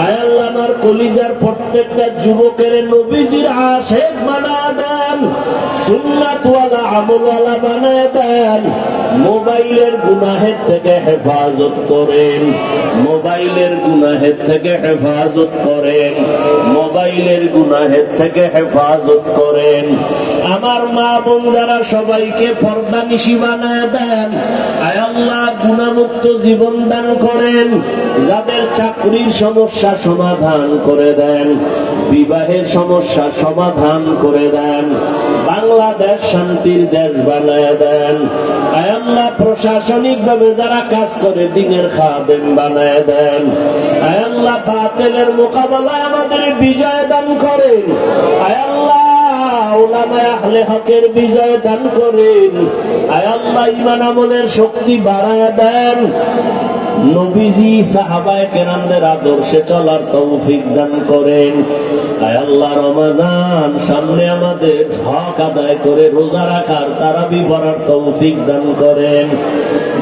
আয় আল্লাহ, আমার কলিজার প্রত্যেকটা যুবকের নবীজির আশিক বানায় দেন, সুন্নাতওয়ালা আমলওয়ালা বানায় দেন। মোবাইলের গুনাহের থেকে হেফাজত করেন, মোবাইলের গুনাহের থেকে হেফাজত করেন, মোবাইলের গুনাহের থেকে হেফাজত করেন। আমার মা বোন যারা সবাইকে পর্দানিশী বানায় দেন। আয় আল্লাহ, গুনাহমুক্ত জীবন দান করেন, যাদের চাকরির সমস্যা সমাধান করে দেন, বিবাহের সমস্যা সমাধান করে দেন, বাংলাদেশ শান্তির দেশ বানায় দেন। আয় আল্লাহ, প্রশাসনিক ভাবে যারা কাজ করে দিনের খাদেম বানায় দেন। আয় আল্লাহ, বাতিলের মোকাবেলায় আমাদের বিজয় দান করেন। আয় আল্লাহ, উলামায়ে আহলে হকের বিজয় দান করেন। আয় আল্লাহ, ঈমান আমলের শক্তি বাড়ায় দেন। নবীজি সাহাবায়ে কেরামদের আদর্শে চলার তৌফিক দান করেন। আয় আল্লাহ, রমজান সামনে, আমাদের হক আদায় করে রোজা রাখার তারাবি পড়ার তৌফিক দান করেন।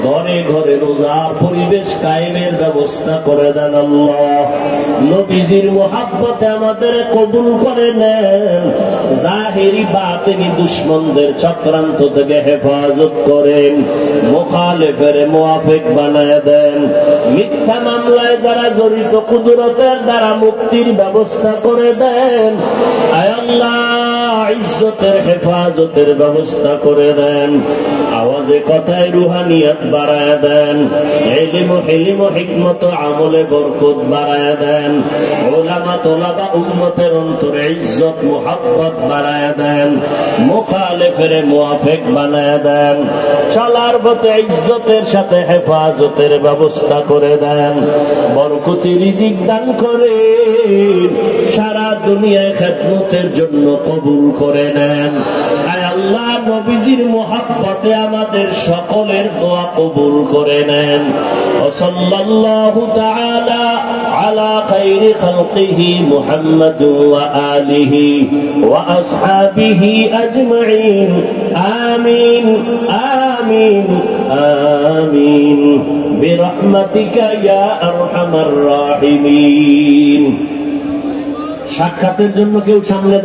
ঘরে ঘরে রোজার পরিবেশ কায়েমের ব্যবস্থা করে দেন আল্লাহ। নবীজির মুহাব্বতে আমাদের কবুল করে নেন। জাহেরি বাতিনি দুশমনদের চক্রান্ত থেকে হেফাজত করেন, মুখালিফের মুওয়াফিক বানায় দেন। মিথ্যা মামলায় যারা জড়িত কুদরতের দ্বারা মুক্তির ব্যবস্থা করে দেন। আয় আল্লাহ, ইজ্জতের হেফাজতের ব্যবস্থা করে দেন। আওয়াজে কথায় রুহানিয়ত বাড়ায় দেন, ইলম হিলম হিকমত আমলে বরকত বাড়ায় দেন। উলামা তোলাবা উম্মতের অন্তরে ইজ্জত মুহাব্বত বাড়ায় দেন, মুখালিফের মুওয়াফিক বানায় দেন। চলার পথে ইজ্জতের সাথে হেফাজতের ব্যবস্থা করে দেন। বরকতি রিজিক দান করে সারা দুনিয়ায় খেদমতের জন্য কবুল করে নেন। আয় আল্লাহ নবীজির মুহাব্বতে আমাদের সকলের দোয়া কবুল করে নেন। সাল্লাল্লাহু তাআলা আলা খাইরি খালকিহি মুহাম্মাদ ওয়া আলিহি ওয়া আসহাবিহি আজমাইন। আমিন আমিন আমিন বিরহমাতিকা ইয়া আরহামার রাহিমিন। সাক্ষাতের জন্য কেউ সামনে